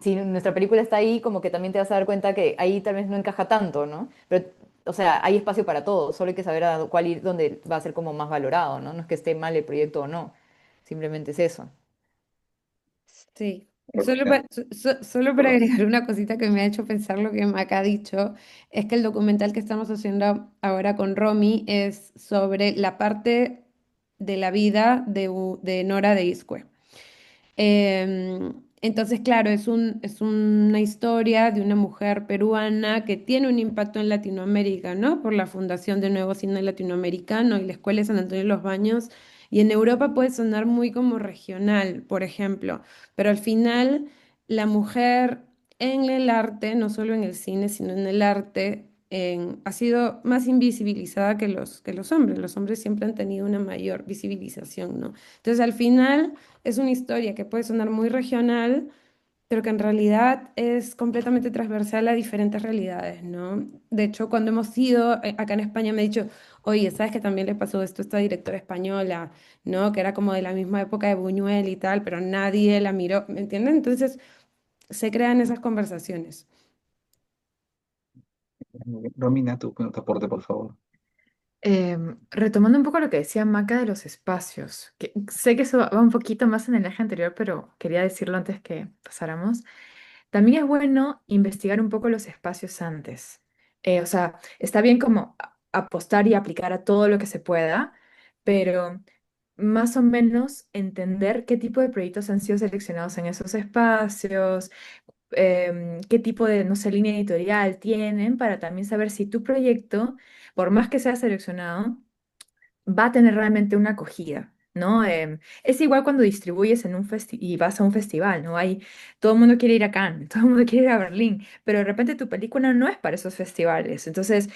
si nuestra película está ahí, como que también te vas a dar cuenta que ahí tal vez no encaja tanto, ¿no? Pero, o sea, hay espacio para todo, solo hay que saber a cuál ir, dónde va a ser como más valorado, ¿no? No es que esté mal el proyecto o no, simplemente es eso. Sí, Solo Claro. para, solo para Perdón. agregar una cosita que me ha hecho pensar lo que Maca ha dicho, es que el documental que estamos haciendo ahora con Romy es sobre la parte de la vida de Nora de Iscue. Entonces, claro, es una historia de una mujer peruana que tiene un impacto en Latinoamérica, ¿no? Por la fundación de Nuevo Cine Latinoamericano y la Escuela de San Antonio de los Baños. Y en Europa puede sonar muy como regional, por ejemplo, pero al final la mujer en el arte, no solo en el cine, sino en el arte, ha sido más invisibilizada que que los hombres. Los hombres siempre han tenido una mayor visibilización, ¿no? Entonces, al final es una historia que puede sonar muy regional, pero que en realidad es completamente transversal a diferentes realidades, ¿no? De hecho, cuando hemos ido acá en España me ha dicho, oye, ¿sabes que también le pasó esto a esta directora española, ¿no? Que era como de la misma época de Buñuel y tal, pero nadie la miró, ¿me entienden? Entonces se crean esas conversaciones. Romina, tu aporte, por favor. Retomando un poco lo que decía Maca de los espacios, que sé que eso va un poquito más en el eje anterior, pero quería decirlo antes que pasáramos. También es bueno investigar un poco los espacios antes. O sea, está bien como apostar y aplicar a todo lo que se pueda, pero más o menos entender qué tipo de proyectos han sido seleccionados en esos espacios, qué tipo de, no sé, línea editorial tienen para también saber si tu proyecto, por más que sea seleccionado, va a tener realmente una acogida, ¿no? Es igual cuando distribuyes en un y vas a un festival, ¿no? Todo el mundo quiere ir a Cannes, todo el mundo quiere ir a Berlín, pero de repente tu película no es para esos festivales. Entonces,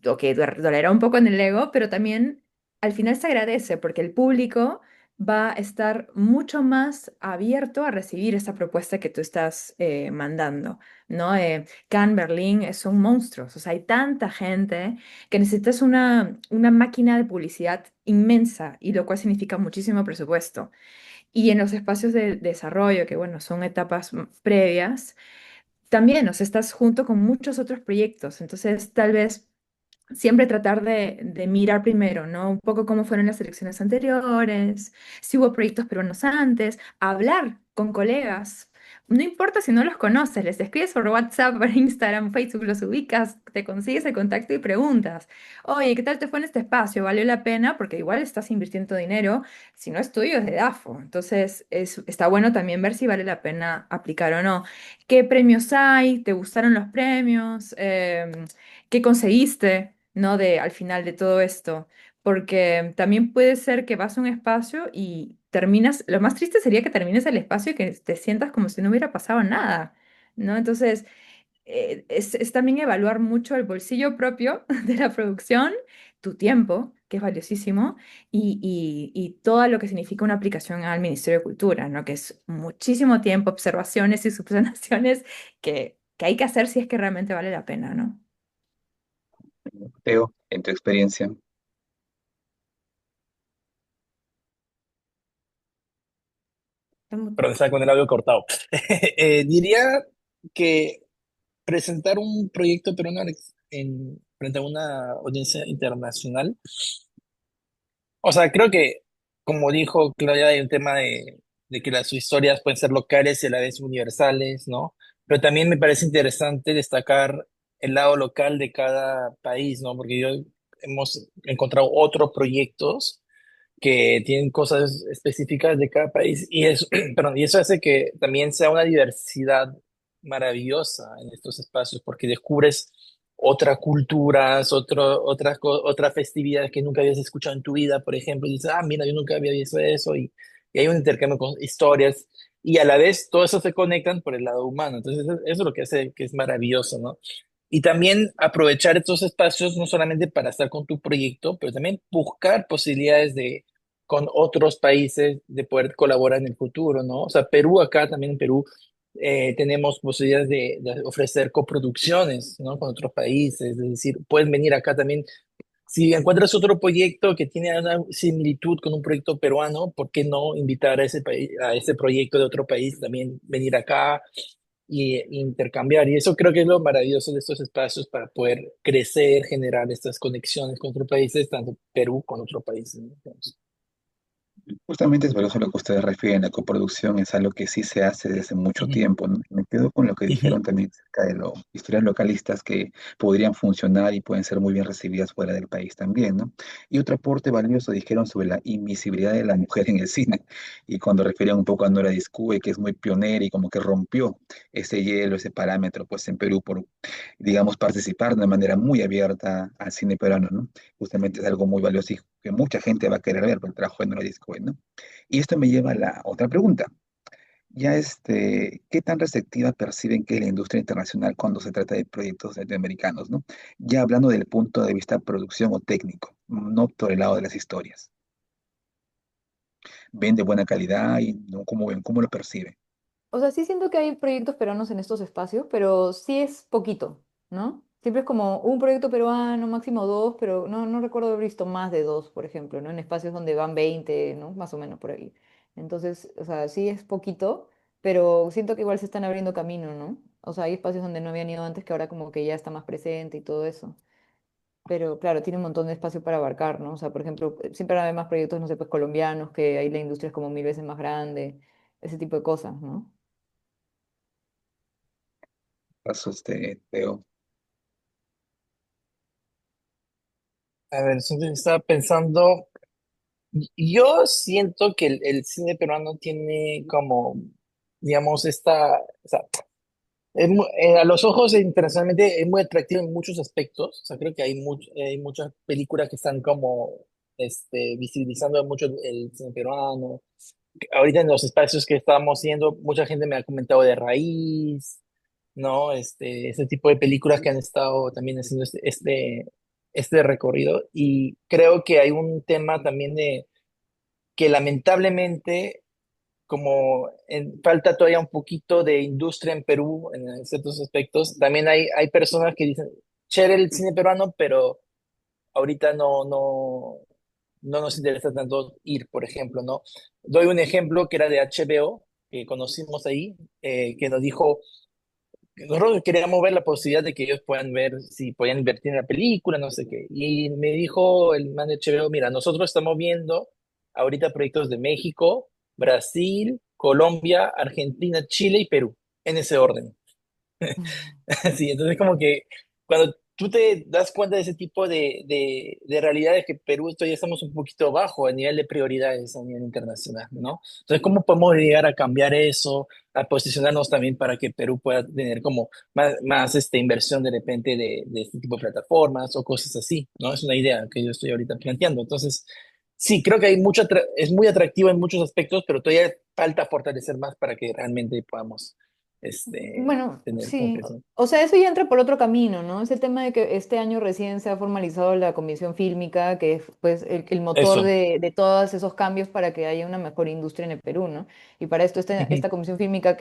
lo que dolerá un poco en el ego, pero también al final se agradece porque el público va a estar mucho más abierto a recibir esa propuesta que tú estás mandando, ¿no? Cannes, Berlín son monstruos, o sea, hay tanta gente que necesitas una máquina de publicidad inmensa y lo cual significa muchísimo presupuesto. Y en los espacios de desarrollo, que bueno, son etapas previas, también, o sea, estás junto con muchos otros proyectos, entonces tal vez siempre tratar de mirar primero, ¿no? Un poco cómo fueron las elecciones anteriores, si hubo proyectos peruanos antes, hablar con colegas. No importa si no los conoces, les escribes por WhatsApp, por Instagram, Facebook, los ubicas, te consigues el contacto y preguntas, oye, ¿qué tal te fue en este espacio? ¿Valió la pena? Porque igual estás invirtiendo dinero, si no es tuyo, es de DAFO. Entonces, está bueno también ver si vale la pena aplicar o no. ¿Qué premios hay? ¿Te gustaron los premios? ¿Qué conseguiste? ¿No? Al final de todo esto, porque también puede ser que vas a un espacio y terminas, lo más triste sería que termines el espacio y que te sientas como si no hubiera pasado nada, ¿no? Entonces, es también evaluar mucho el bolsillo propio de la producción, tu tiempo, que es valiosísimo, y todo lo que significa una aplicación al Ministerio de Cultura, ¿no? Que es muchísimo tiempo, observaciones y subsanaciones que hay que hacer si es que realmente vale la pena, ¿no? Teo, en tu experiencia. Estamos- Pero estaba con el audio cortado. Diría que presentar un proyecto peruano frente a una audiencia internacional. O sea, creo que, como dijo Claudia, hay un tema de que las historias pueden ser locales y a la vez universales, ¿no? Pero también me parece interesante destacar el lado local de cada país, ¿no? Porque yo hemos encontrado otros proyectos que tienen cosas específicas de cada país y eso, perdón, y eso hace que también sea una diversidad maravillosa en estos espacios porque descubres otras culturas, otras festividades que nunca habías escuchado en tu vida, por ejemplo, y dices, ah, mira, yo nunca había visto eso y hay un intercambio con historias y a la vez todo eso se conectan por el lado humano, entonces eso es lo que hace que es maravilloso, ¿no? Y también aprovechar estos espacios no solamente para estar con tu proyecto, pero también buscar posibilidades de con otros países de poder colaborar en el futuro, ¿no? O sea, Perú, acá también en Perú, tenemos posibilidades de ofrecer coproducciones, ¿no? Con otros países, es decir, pueden venir acá también. Si encuentras otro proyecto que tiene una similitud con un proyecto peruano, ¿por qué no invitar a ese país, a ese proyecto de otro país también venir acá y intercambiar? Y eso creo que es lo maravilloso de estos espacios para poder crecer, generar estas conexiones con otros países, tanto Perú con otros países, ¿no? Justamente es valioso lo que ustedes refieren. La coproducción es algo que sí se hace desde mucho Ujú, tiempo, ¿no? Me quedo con lo que ujú. dijeron también acerca de los historias localistas que podrían funcionar y pueden ser muy bien recibidas fuera del país también, ¿no? Y otro aporte valioso dijeron sobre la invisibilidad de la mujer en el cine. Y cuando referían un poco a Nora Discue, que es muy pionera y como que rompió ese hielo, ese parámetro, pues en Perú por, digamos, participar de una manera muy abierta al cine peruano, ¿no? Justamente es algo muy valioso y que mucha gente va a querer ver por el trabajo de Nora Discovery, ¿no? Y esto me lleva a la otra pregunta. Ya ¿qué tan receptiva perciben que es la industria internacional cuando se trata de proyectos latinoamericanos, ¿no? Ya hablando del punto de vista producción o técnico, no por el lado de las historias. ¿Ven de buena calidad y no, cómo ven, cómo lo perciben? O sea, sí siento que hay proyectos peruanos en estos espacios, pero sí es poquito, ¿no? Siempre es como un proyecto peruano, máximo dos, pero no recuerdo haber visto más de dos, por ejemplo, ¿no? En espacios donde van 20, ¿no? Más o menos por ahí. Entonces, o sea, sí es poquito, pero siento que igual se están abriendo camino, ¿no? O sea, hay espacios donde no habían ido antes que ahora como que ya está más presente y todo eso. Pero claro, tiene un montón de espacio para abarcar, ¿no? O sea, por ejemplo, siempre hay más proyectos, no sé, pues colombianos, que ahí la industria es como 1000 veces más grande, ese tipo de cosas, ¿no? Paso, Teo. A ver, siempre estaba pensando, yo siento que el cine peruano tiene como, digamos, o sea, a los ojos internacionalmente es muy atractivo en muchos aspectos. O sea, creo que hay muchas películas que están como visibilizando mucho el cine peruano. Ahorita en los espacios que estábamos viendo, mucha gente me ha comentado de Raíz, ¿no? Este tipo de películas que han estado también haciendo este recorrido. Y creo que hay un tema también de que lamentablemente falta todavía un poquito de industria en Perú en ciertos aspectos. También hay personas que dicen, chévere el cine peruano, pero ahorita no nos interesa tanto ir, por ejemplo, ¿no? Doy un ejemplo que era de HBO, que conocimos ahí, que nos dijo, nosotros queríamos ver la posibilidad de que ellos puedan ver si podían invertir en la película, no sé qué. Y me dijo el man de HBO, mira, nosotros estamos viendo ahorita proyectos de México, Brasil, Colombia, Argentina, Chile y Perú, en ese orden. Sí, entonces como que cuando tú te das cuenta de ese tipo de realidades que Perú todavía estamos un poquito bajo a nivel de prioridades a nivel internacional, ¿no? Entonces, ¿cómo podemos llegar a cambiar eso, a posicionarnos también para que Perú pueda tener como más inversión de repente de este tipo de plataformas o cosas así, ¿no? Es una idea que yo estoy ahorita planteando. Entonces, sí, creo que es muy atractivo en muchos aspectos, pero todavía falta fortalecer más para que realmente podamos Bueno, tener sí, concreción. o sea, eso ya entra por otro camino, ¿no? Es el tema de que este año recién se ha formalizado la Comisión Fílmica, que es pues el motor Eso. de todos esos cambios para que haya una mejor industria en el Perú, ¿no? Y para esto Ujú, esta Comisión Fílmica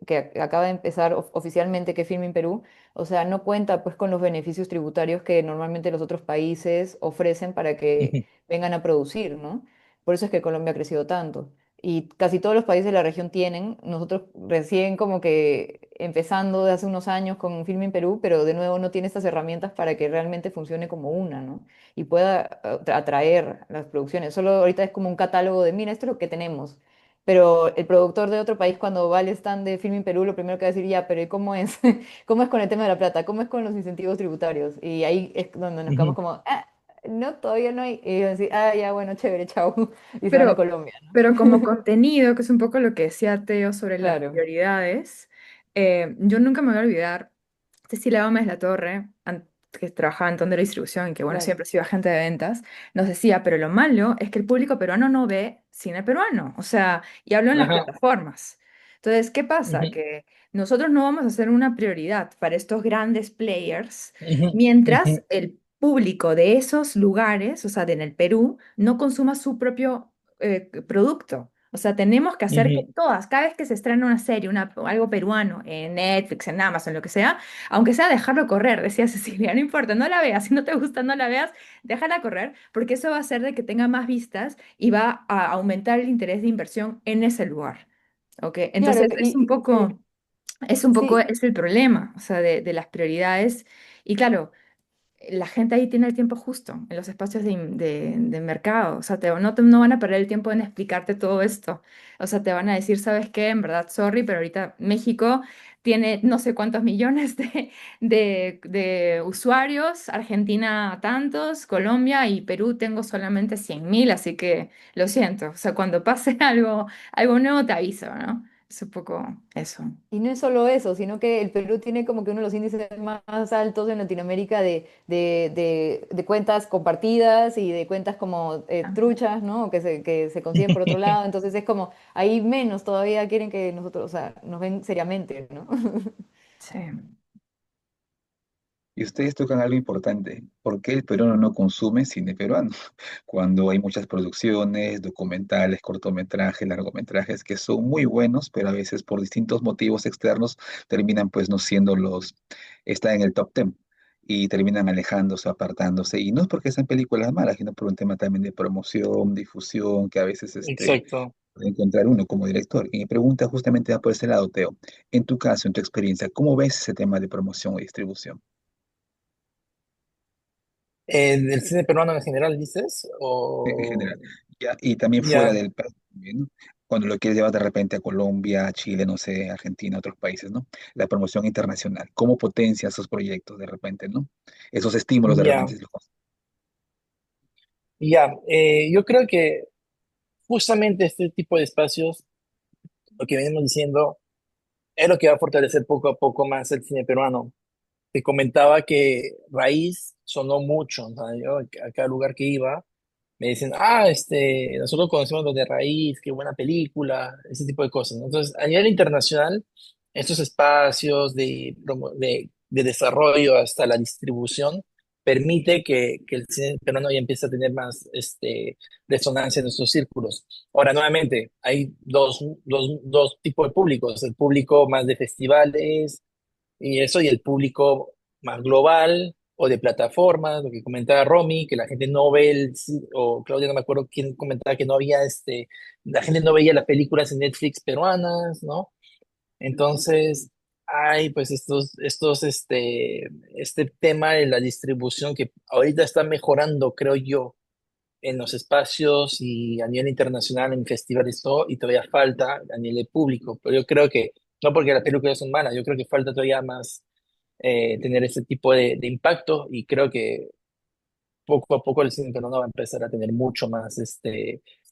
que acaba de empezar oficialmente, que Filmin Perú, o sea, no cuenta pues con los beneficios tributarios que normalmente los otros países ofrecen para que ujú, vengan a producir, ¿no? Por eso es que Colombia ha crecido tanto y casi todos los países de la región tienen. Nosotros recién como que empezando de hace unos años con Filmin Perú, pero de nuevo no tiene estas herramientas para que realmente funcione como una, ¿no? Y pueda atraer las producciones. Solo ahorita es como un catálogo de, mira, esto es lo que tenemos. Pero el productor de otro país cuando va al stand de Filmin Perú, lo primero que va a decir, ya, pero ¿y cómo es? ¿Cómo es con el tema de la plata? ¿Cómo es con los incentivos tributarios? Y ahí es donde nos quedamos ujú. como, ah, no, todavía no hay. Y ellos decir, ah, ya, bueno, chévere, chao. Y se van a Pero, Colombia, ¿no? pero como contenido, que es un poco lo que decía Teo sobre las Claro, prioridades, yo nunca me voy a olvidar, Cecilia Gómez La Torre, que trabajaba en Tondero Distribución y que bueno, claro. siempre ha sido agente de ventas, nos decía, pero lo malo es que el público peruano no ve cine peruano, o sea, y hablo en las Ajá. plataformas. Entonces, ¿qué pasa? Ujú, Que nosotros no vamos a hacer una prioridad para estos grandes players ujú, mientras ujú, el público de esos lugares, o sea, de en el Perú, no consuma su propio producto. O sea, tenemos que hacer que ujú, todas, cada vez que se estrena una serie, algo peruano, en Netflix, en Amazon, lo que sea, aunque sea dejarlo correr, decía Cecilia, no importa, no la veas, si no te gusta, no la veas, déjala correr, porque eso va a hacer de que tenga más vistas y va a aumentar el interés de inversión en ese lugar. ¿Ok? Claro, Entonces, es un poco, sí, es el problema, o sea, de las prioridades. Y claro, la gente ahí tiene el tiempo justo en los espacios de mercado. O sea, no van a perder el tiempo en explicarte todo esto. O sea, te van a decir, ¿sabes qué? En verdad, sorry, pero ahorita México tiene no sé cuántos millones de usuarios, Argentina tantos, Colombia y Perú tengo solamente 100.000, así que lo siento. O sea, cuando pase algo nuevo te aviso, ¿no? Es un poco eso. Y no es solo eso, sino que el Perú tiene como que uno de los índices más altos en Latinoamérica de cuentas compartidas y de cuentas como truchas, ¿no? Que se consiguen por otro lado. Entonces es como, ahí menos todavía quieren que nosotros, o sea, nos ven seriamente, ¿no? Sí. Y ustedes tocan algo importante. ¿Por qué el peruano no consume cine peruano? Cuando hay muchas producciones, documentales, cortometrajes, largometrajes que son muy buenos, pero a veces por distintos motivos externos terminan pues no siendo están en el top 10 y terminan alejándose, apartándose. Y no es porque sean películas malas, sino por un tema también de promoción, difusión, que a veces Exacto. puede encontrar uno como director. Y mi pregunta justamente va por ese lado, Teo. En tu caso, en tu experiencia, ¿cómo ves ese tema de promoción y distribución? ¿Del cine peruano en general dices? En O general. Ya, y también fuera ya, del país, también, ¿no? Cuando lo quieres llevar de repente a Colombia, a Chile, no sé, Argentina, otros países, ¿no? La promoción internacional, ¿cómo potencia esos proyectos de repente, ¿no? Esos estímulos de ya, repente. Si los- ya. Yo creo que justamente este tipo de espacios, lo que venimos diciendo, es lo que va a fortalecer poco a poco más el cine peruano. Te comentaba que Raíz sonó mucho, ¿no? Yo a cada lugar que iba me dicen, nosotros conocemos lo de Raíz, qué buena película, ese tipo de cosas, ¿no? Entonces, a nivel internacional, estos espacios de desarrollo hasta la distribución permite que el cine peruano ya empiece a tener más resonancia en nuestros círculos. Ahora, nuevamente, hay dos tipos de públicos, el público más de festivales, y eso, y el público más global o de plataformas, lo que comentaba Romy, que la gente no ve o Claudia, no me acuerdo quién comentaba que no había la gente no veía las películas en Netflix peruanas, ¿no? Entonces, hay pues este tema de la distribución que ahorita está mejorando, creo yo, en los espacios y a nivel internacional, en festivales, todo, y todavía falta a nivel público, pero yo creo que, no porque las películas son malas, yo creo que falta todavía más tener ese tipo de impacto y creo que poco a poco el cine peruano va a empezar a tener mucho más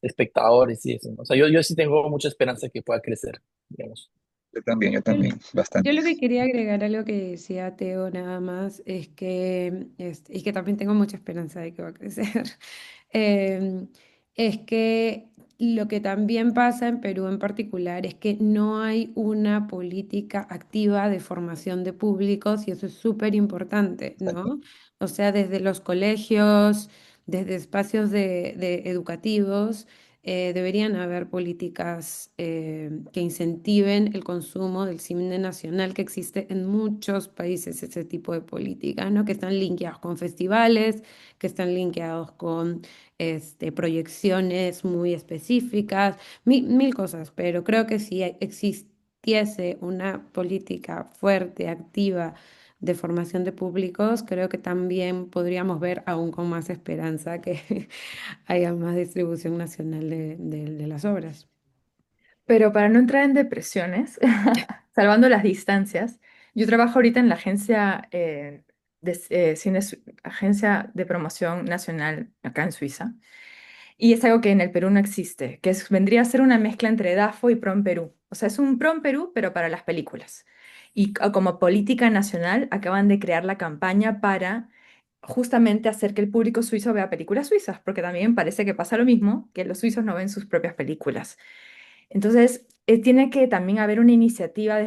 espectadores y eso, ¿no? O sea, yo sí tengo mucha esperanza que pueda crecer, digamos. yo Yo, también, yo bastante. lo que quería agregar a lo que decía Teo nada más es que, y que también tengo mucha esperanza de que va a crecer, em, es que lo que también pasa en Perú en particular es que no hay una política activa de formación de públicos y eso es súper importante, Exacto. ¿no? O sea, desde los colegios, desde espacios de educativos deberían haber políticas que incentiven el consumo del cine nacional, que existe en muchos países ese tipo de políticas, ¿no? Que están linkeados con festivales, que están linkeados con proyecciones muy específicas, mil cosas, pero creo que si existiese una política fuerte, activa, de formación de públicos, creo que también podríamos ver aún con más esperanza que haya más distribución nacional de las obras. Pero para no entrar en depresiones, salvando las distancias, yo trabajo ahorita en la agencia agencia de promoción nacional acá en Suiza. Y es algo que en el Perú no existe, vendría a ser una mezcla entre DAFO y PROM Perú. O sea, es un PROM Perú, pero para las películas. Y como política nacional acaban de crear la campaña para justamente hacer que el público suizo vea películas suizas, porque también parece que pasa lo mismo, que los suizos no ven sus propias películas. Entonces, tiene que también haber una iniciativa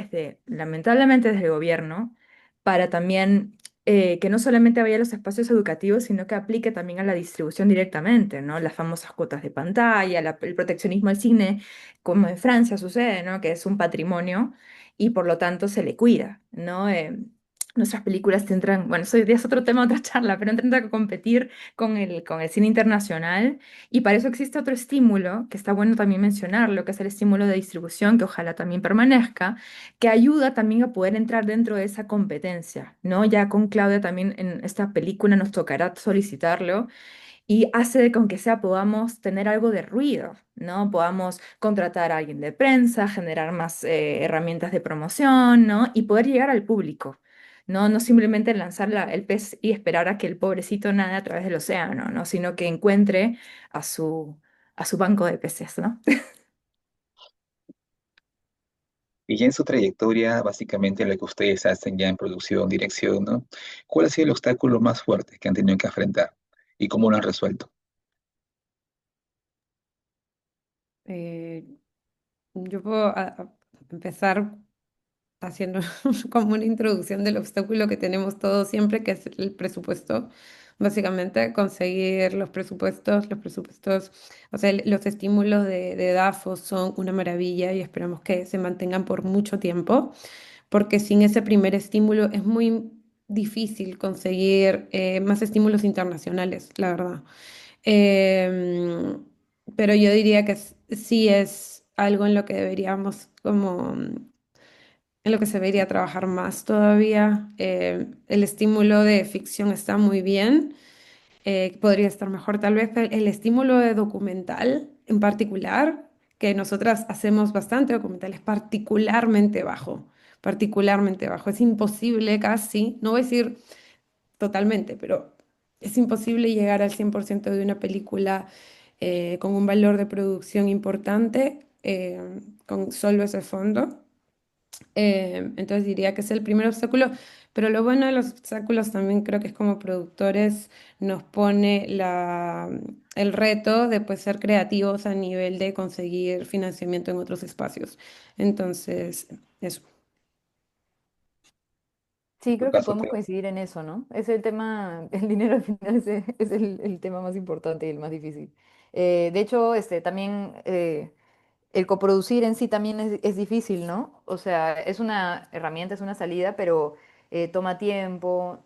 lamentablemente desde el gobierno, para también que no solamente vaya a los espacios educativos, sino que aplique también a la distribución directamente, ¿no? Las famosas cuotas de pantalla, el proteccionismo al cine, como en Francia sucede, ¿no? Que es un patrimonio y por lo tanto se le cuida, ¿no? nuestras películas entran, bueno, eso ya es otro tema, otra charla, pero entran a competir con el cine internacional y para eso existe otro estímulo, que está bueno también mencionarlo, que es el estímulo de distribución, que ojalá también permanezca, que ayuda también a poder entrar dentro de esa competencia, ¿no? Ya con Claudia también en esta película nos tocará solicitarlo y hace de que aunque sea podamos tener algo de ruido, ¿no? Podamos contratar a alguien de prensa, generar más herramientas de promoción, ¿no? Y poder llegar al público, ¿no? No simplemente lanzar el pez y esperar a que el pobrecito nade a través del océano, ¿no? Sino que encuentre a a su banco de peces, ¿no? Y ya en su trayectoria, básicamente lo que ustedes hacen ya en producción, dirección, ¿no? ¿Cuál ha sido el obstáculo más fuerte que han tenido que enfrentar y cómo lo han resuelto? Eh, yo puedo empezar haciendo como una introducción del obstáculo que tenemos todos siempre, que es el presupuesto. Básicamente, conseguir los presupuestos, o sea, los estímulos de DAFO son una maravilla y esperamos que se mantengan por mucho tiempo, porque sin ese primer estímulo es muy difícil conseguir más estímulos internacionales, la verdad. Em, pero yo diría que sí es algo en lo que deberíamos como en lo que se debería trabajar más todavía. El estímulo de ficción está muy bien, podría estar mejor tal vez, pero el estímulo de documental en particular, que nosotras hacemos bastante documental, es particularmente bajo, particularmente bajo. Es imposible casi, no voy a decir totalmente, pero es imposible llegar al 100% de una película con un valor de producción importante, con solo ese fondo. Entonces diría que es el primer obstáculo, pero lo bueno de los obstáculos también creo que es como productores nos pone el reto de pues, ser creativos a nivel de conseguir financiamiento en otros espacios. Entonces, eso. Sí, En tu creo que caso, podemos Teo. coincidir en eso, ¿no? Es el tema, el dinero al final es el tema más importante y el más difícil. De hecho, también el coproducir en sí también es difícil, ¿no? O sea, es una herramienta, es una salida, pero toma tiempo,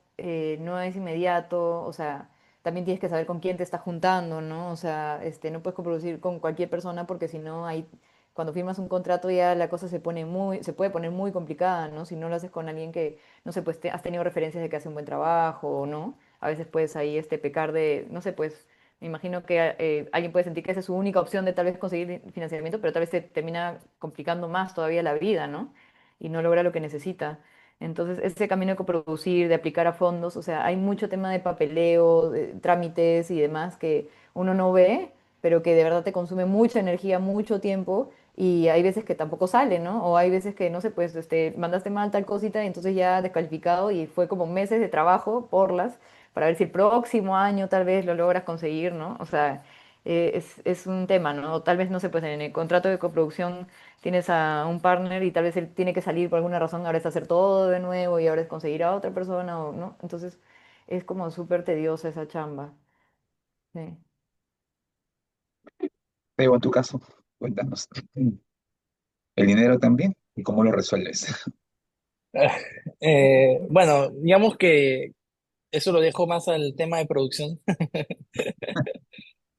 no es inmediato, o sea, también tienes que saber con quién te estás juntando, ¿no? O sea, no puedes coproducir con cualquier persona porque si no, hay, cuando firmas un contrato ya la cosa se puede poner muy complicada, ¿no? Si no lo haces con alguien que, no sé, pues has tenido referencias de que hace un buen trabajo o no. A veces puedes ahí pecar de, no sé, pues me imagino que alguien puede sentir que esa es su única opción de tal vez conseguir financiamiento, pero tal vez se termina complicando más todavía la vida, ¿no? Y no logra lo que necesita. Entonces, ese camino de coproducir, de aplicar a fondos, o sea, hay mucho tema de papeleo, de trámites y demás que uno no ve, pero que de verdad te consume mucha energía, mucho tiempo, y hay veces que tampoco sale, ¿no? O hay veces que, no sé, pues mandaste mal tal cosita y entonces ya descalificado y fue como meses de trabajo por para ver si el próximo año tal vez lo logras conseguir, ¿no? O sea, es un tema, ¿no? O tal vez, no sé, pues en el contrato de coproducción tienes a un partner y tal vez él tiene que salir por alguna razón, ahora es hacer todo de nuevo y ahora es conseguir a otra persona, o, ¿no? Entonces es como súper tediosa esa chamba. Sí. Teo, en tu caso, cuéntanos. ¿El dinero también? ¿Y cómo lo resuelves? Bueno, digamos que eso lo dejo más al tema de producción.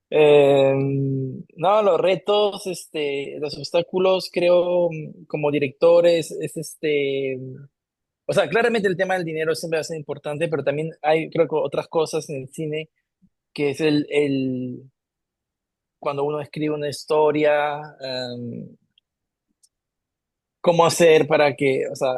No, los retos, los obstáculos, creo, como directores, o sea, claramente el tema del dinero siempre va a ser importante, pero también hay, creo que otras cosas en el cine, que es cuando uno escribe una historia, cómo hacer para que, o sea,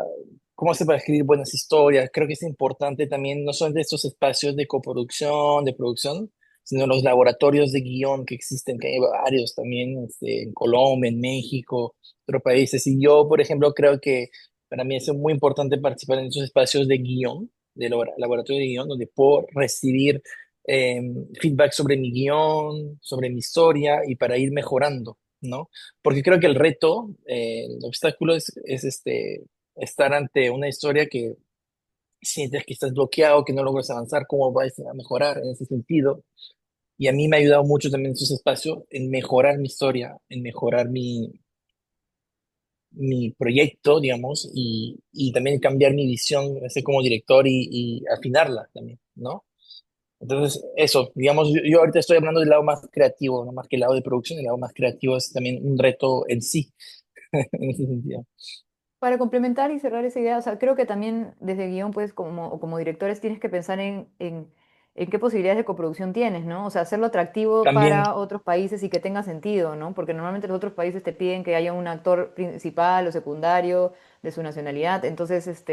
cómo hacer para escribir buenas historias. Creo que es importante también, no solo de estos espacios de coproducción, de producción, sino los laboratorios de guión que existen, que hay varios también, en Colombia, en México, otros países. Y yo, por ejemplo, creo que para mí es muy importante participar en esos espacios de guión, de laboratorio de guión, donde puedo recibir eh, feedback sobre mi guión, sobre mi historia y para ir mejorando, ¿no? Porque creo que el reto, el obstáculo es estar ante una historia que sientes que estás bloqueado, que no logras avanzar, cómo vas a mejorar en ese sentido. Y a mí me ha ayudado mucho también esos espacios en mejorar mi historia, en mejorar mi proyecto, digamos, y también cambiar mi visión, este, como director y afinarla también, ¿no? Entonces, eso, digamos, yo ahorita estoy hablando del lado más creativo, no más que el lado de producción, el lado más creativo es también un reto en sí, en ese sentido. Para complementar y cerrar esa idea, o sea, creo que también desde guión, pues, o como directores tienes que pensar en qué posibilidades de coproducción tienes, ¿no? O sea, hacerlo atractivo También, para otros países y que tenga sentido, ¿no? Porque normalmente los otros países te piden que haya un actor principal o secundario de su nacionalidad, entonces,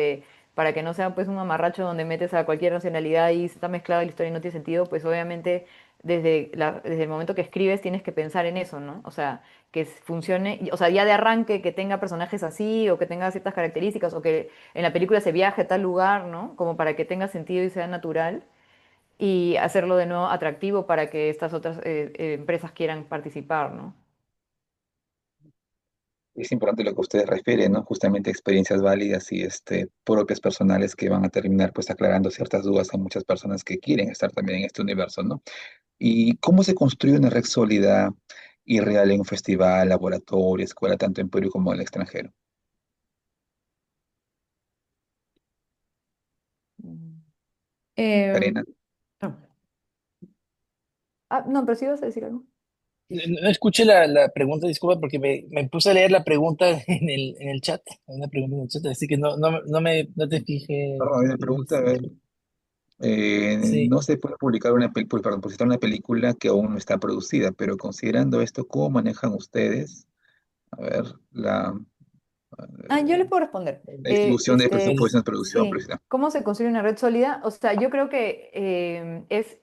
para que no sea, pues, un amarracho donde metes a cualquier nacionalidad y está mezclado y la historia y no tiene sentido, pues, obviamente, desde el momento que escribes tienes que pensar en eso, ¿no? O sea, que funcione, o sea, ya de arranque que tenga personajes así o que tenga ciertas características o que en la película se viaje a tal lugar, ¿no? Como para que tenga sentido y sea natural y hacerlo de nuevo atractivo para que estas otras empresas quieran participar, ¿no? Es importante lo que ustedes refieren, ¿no? Justamente experiencias válidas y propias personales que van a terminar pues aclarando ciertas dudas a muchas personas que quieren estar también en este universo, ¿no? ¿Y cómo se construye una red sólida y real en un festival, laboratorio, escuela, tanto en Perú como en el extranjero? Mm. Eh, Karina. no. Ah, no, pero sí vas a decir algo. no escuché la pregunta, disculpa, porque me puse a leer la pregunta en el chat, hay una pregunta en el chat, así que no te fijé Perdón, me qué pregunta, a dijiste. ver, Sí. no se puede publicar una película, perdón, publicitar una película que aún no está producida, pero considerando esto, ¿cómo manejan ustedes, a ver, Ah, yo les puedo responder. la distribución de El, presupuesto en producción, Sí, publicidad? ¿cómo se construye una red sólida? O sea, yo creo que es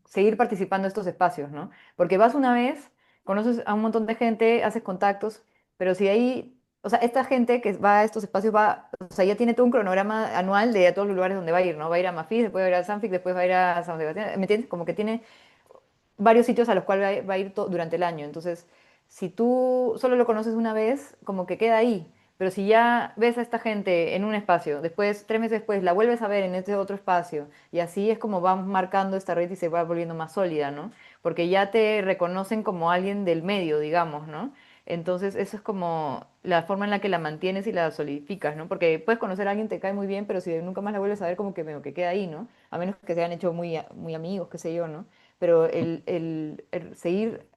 seguir participando en estos espacios, ¿no? Porque vas una vez, conoces a un montón de gente, haces contactos, pero si ahí, o sea, esta gente que va a estos espacios va, o sea, ya tiene todo un cronograma anual de a todos los lugares donde va a ir, ¿no? Va a ir a Mafis, después va a ir a Sanfic, después va a ir a San Sebastián, ¿me entiendes? Como que tiene varios sitios a los cuales va a ir durante el año. Entonces, si tú solo lo conoces una vez, como que queda ahí. Pero si ya ves a esta gente en un espacio, después, 3 meses después, la vuelves a ver en este otro espacio, y así es como va marcando esta red y se va volviendo más sólida, ¿no? Porque ya te reconocen como alguien del medio, digamos, ¿no? Entonces, eso es como la forma en la que la mantienes y la solidificas, ¿no? Porque puedes conocer a alguien, te cae muy bien, pero si nunca más la vuelves a ver, como que medio que queda ahí, ¿no? A menos que se hayan hecho muy, muy amigos, qué sé yo, ¿no? Pero el seguir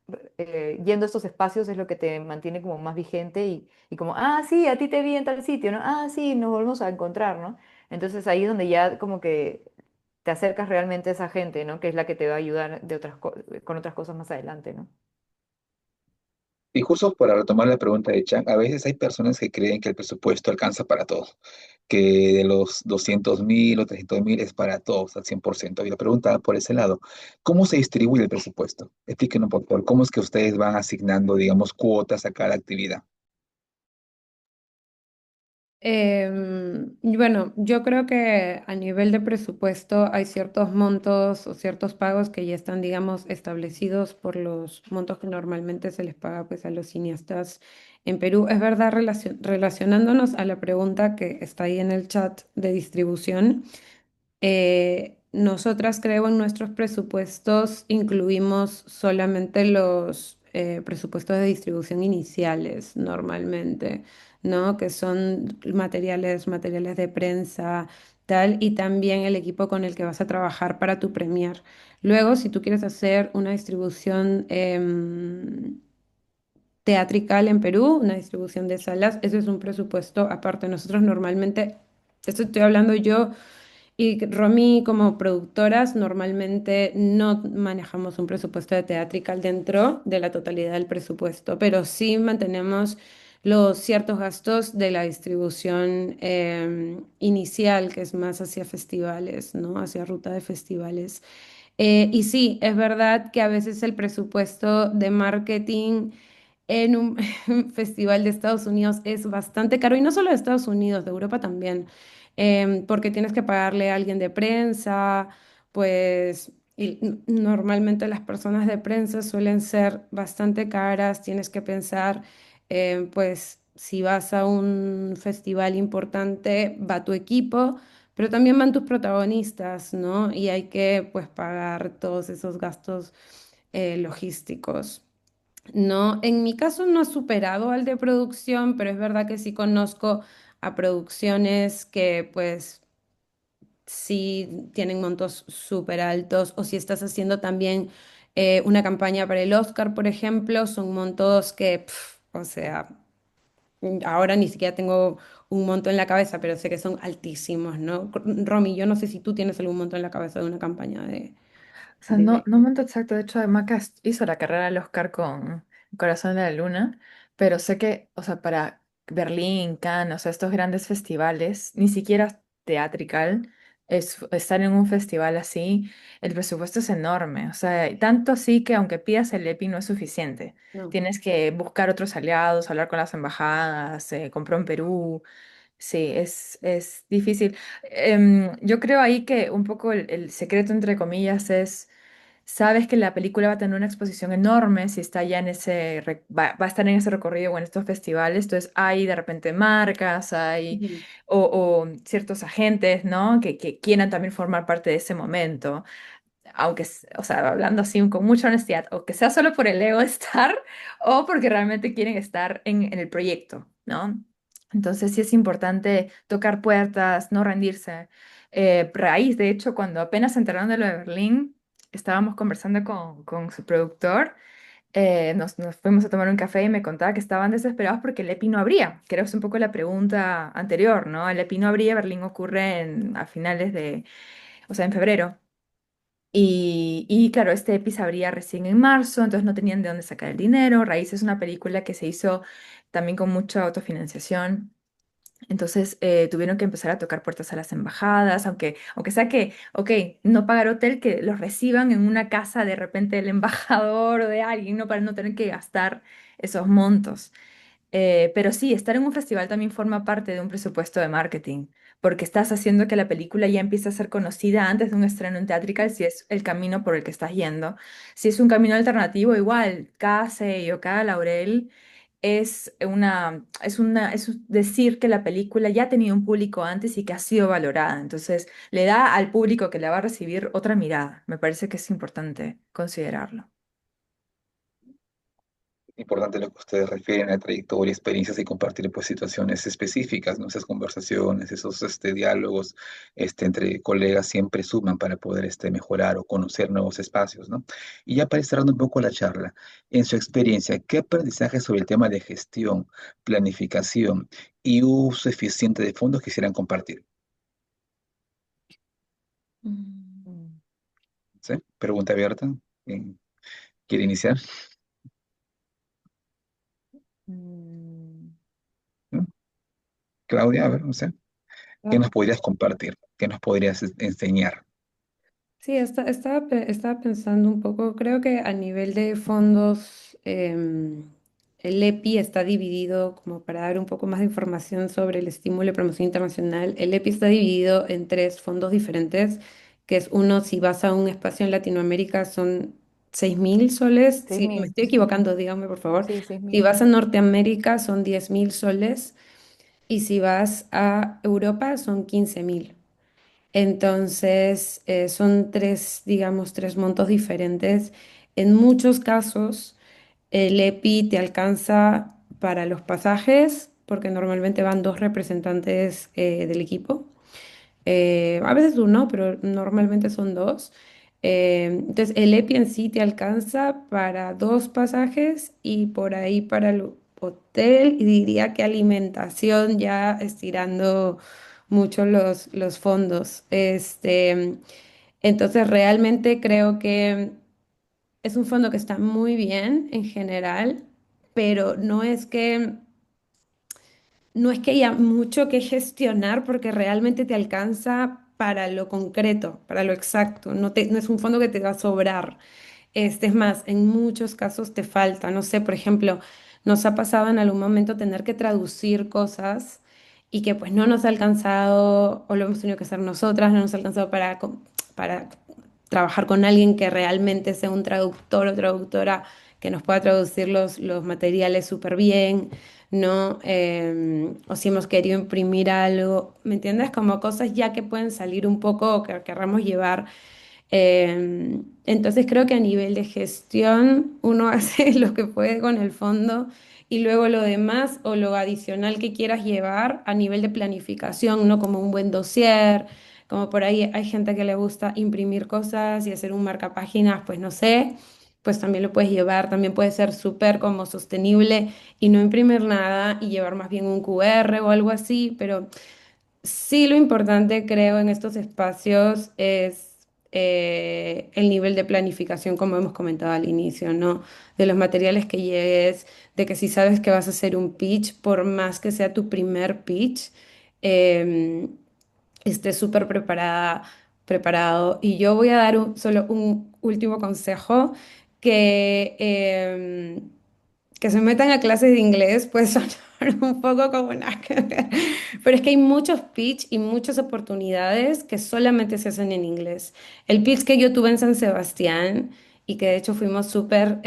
yendo a estos espacios es lo que te mantiene como más vigente y como, ah, sí, a ti te vi en tal sitio, ¿no? Ah, sí, nos volvemos a encontrar, ¿no? Entonces ahí es donde ya como que te acercas realmente a esa gente, ¿no? Que es la que te va a ayudar con otras cosas más adelante, ¿no? Y justo para retomar la pregunta de Chan, a veces hay personas que creen que el presupuesto alcanza para todo, que de los 200.000 o 300.000 es para todos al 100%. Y la pregunta va por ese lado, ¿cómo se distribuye el presupuesto? Explíquenos, por favor, ¿cómo es que ustedes van asignando, digamos, cuotas a cada actividad? Y bueno, yo creo que a nivel de presupuesto hay ciertos montos o ciertos pagos que ya están, digamos, establecidos por los montos que normalmente se les paga pues a los cineastas en Perú. Es verdad, relacionándonos a la pregunta que está ahí en el chat de distribución. Nosotras creo en nuestros presupuestos incluimos solamente los presupuestos de distribución iniciales normalmente, ¿no? Que son materiales de prensa, tal, y también el equipo con el que vas a trabajar para tu premier. Luego, si tú quieres hacer una distribución teatrical en Perú, una distribución de salas, eso es un presupuesto aparte. Nosotros normalmente, esto estoy hablando yo y Romy, como productoras, normalmente no manejamos un presupuesto de teatrical dentro de la totalidad del presupuesto, pero sí mantenemos los ciertos gastos de la distribución inicial, que es más hacia festivales, ¿no? Hacia ruta de festivales. Y sí, es verdad que a veces el presupuesto de marketing en un festival de Estados Unidos es bastante caro, y no solo de Estados Unidos, de Europa también, porque tienes que pagarle a alguien de prensa, pues y normalmente las personas de prensa suelen ser bastante caras, tienes que pensar, pues si vas a un festival importante, va tu equipo, pero también van tus protagonistas, ¿no? Y hay que pues pagar todos esos gastos logísticos. No, en mi caso no ha superado al de producción, pero es verdad que sí conozco a producciones que pues sí tienen montos súper altos, o si estás haciendo también una campaña para el Oscar, por ejemplo, son montos que, o sea, ahora ni siquiera tengo un monto en la cabeza, pero sé que son altísimos, ¿no? Romy, yo no sé si tú tienes algún monto en la cabeza de una campaña O sea, de no, ley. no monto exacto. De hecho, Maca hizo la carrera del Oscar con Corazón de la Luna, pero sé que, o sea, para Berlín, Cannes, o sea, estos grandes festivales, ni siquiera teatrical, estar en un festival así, el presupuesto es enorme. O sea, y tanto así que aunque pidas el EPI no es suficiente. No. Tienes que buscar otros aliados, hablar con las embajadas, compró en Perú. Sí, es difícil. Yo creo ahí que un poco el secreto, entre comillas, es, sabes que la película va a tener una exposición enorme si está ya en ese, va a estar en ese recorrido o en estos festivales, entonces hay de repente marcas, hay, Ujú. o ciertos agentes, ¿no? Que quieran también formar parte de ese momento aunque, o sea, hablando así con mucha honestidad, o que sea solo por el ego de estar, o porque realmente quieren estar en el proyecto, ¿no? Entonces sí es importante tocar puertas, no rendirse. Raíz, de hecho, cuando apenas se enteraron de lo de Berlín, estábamos conversando con su productor, nos fuimos a tomar un café y me contaba que estaban desesperados porque el EPI no abría, que era un poco la pregunta anterior, ¿no? El EPI no abría, Berlín ocurre a finales de, o sea, en febrero. Y claro, este EPI se abría recién en marzo, entonces no tenían de dónde sacar el dinero. Raíz es una película que se hizo también con mucha autofinanciación. Entonces tuvieron que empezar a tocar puertas a las embajadas, aunque sea que, ok, no pagar hotel, que los reciban en una casa de repente del embajador o de alguien, ¿no? Para no tener que gastar esos montos. Pero sí, estar en un festival también forma parte de un presupuesto de marketing, porque estás haciendo que la película ya empiece a ser conocida antes de un estreno en teatrical, si es el camino por el que estás yendo. Si es un camino alternativo, igual, cada sello, cada laurel es decir que la película ya ha tenido un público antes y que ha sido valorada. Entonces, le da al público que la va a recibir otra mirada. Me parece que es importante considerarlo. Importante lo que ustedes refieren a trayectoria, experiencias y compartir pues situaciones específicas, ¿no? Esas conversaciones, esos diálogos entre colegas siempre suman para poder mejorar o conocer nuevos espacios, ¿no? Y ya para ir cerrando un poco la charla, en su experiencia, ¿qué aprendizaje sobre el tema de gestión, planificación y uso eficiente de fondos quisieran compartir? Mm. ¿Sí? Pregunta abierta. ¿Quién quiere iniciar? Mm, ¿No? Claudia, a ver, no sé. ¿Qué nos podrías compartir? ¿Qué nos podrías enseñar? Sí, estaba pensando un poco, creo que a nivel de fondos, el EPI está dividido, como para dar un poco más de información sobre el estímulo de promoción internacional, el EPI está dividido en tres fondos diferentes, que es uno, si vas a un espacio en Latinoamérica, son 6.000 soles, seis si me mil, estoy equivocando, dígame por favor, sí, seis si mil. vas a Norteamérica son 10.000 soles y si vas a Europa son 15.000. Entonces, son tres, digamos, tres montos diferentes. En muchos casos, el EPI te alcanza para los pasajes, porque normalmente van dos representantes del equipo. A veces uno, pero normalmente son dos. Entonces, el EPI en sí te alcanza para dos pasajes y por ahí para el hotel, y diría que alimentación ya estirando mucho los fondos. Entonces, realmente creo que es un fondo que está muy bien en general, pero no es que haya mucho que gestionar porque realmente te alcanza para lo concreto, para lo exacto. No es un fondo que te va a sobrar. Es más, en muchos casos te falta. No sé, por ejemplo, nos ha pasado en algún momento tener que traducir cosas y que pues no nos ha alcanzado o lo hemos tenido que hacer nosotras, no nos ha alcanzado para trabajar con alguien que realmente sea un traductor o traductora que nos pueda traducir los materiales súper bien, ¿no? O si hemos querido imprimir algo, ¿me entiendes? Como cosas ya que pueden salir un poco o que querramos llevar. Entonces creo que a nivel de gestión uno hace lo que puede con el fondo y luego lo demás o lo adicional que quieras llevar a nivel de planificación, ¿no? Como un buen dossier, como por ahí hay gente que le gusta imprimir cosas y hacer un marcapáginas, pues no sé, pues también lo puedes llevar, también puede ser súper como sostenible y no imprimir nada y llevar más bien un QR o algo así, pero sí, lo importante creo en estos espacios es el nivel de planificación, como hemos comentado al inicio, ¿no? De los materiales que lleves, de que si sabes que vas a hacer un pitch, por más que sea tu primer pitch, eh, estés súper preparado. Y yo voy a dar solo un último consejo, que, que se metan a clases de inglés, puede sonar un poco como nada que ver, pero es que hay muchos pitch y muchas oportunidades que solamente se hacen en inglés. El pitch que yo tuve en San Sebastián y que de hecho fuimos súper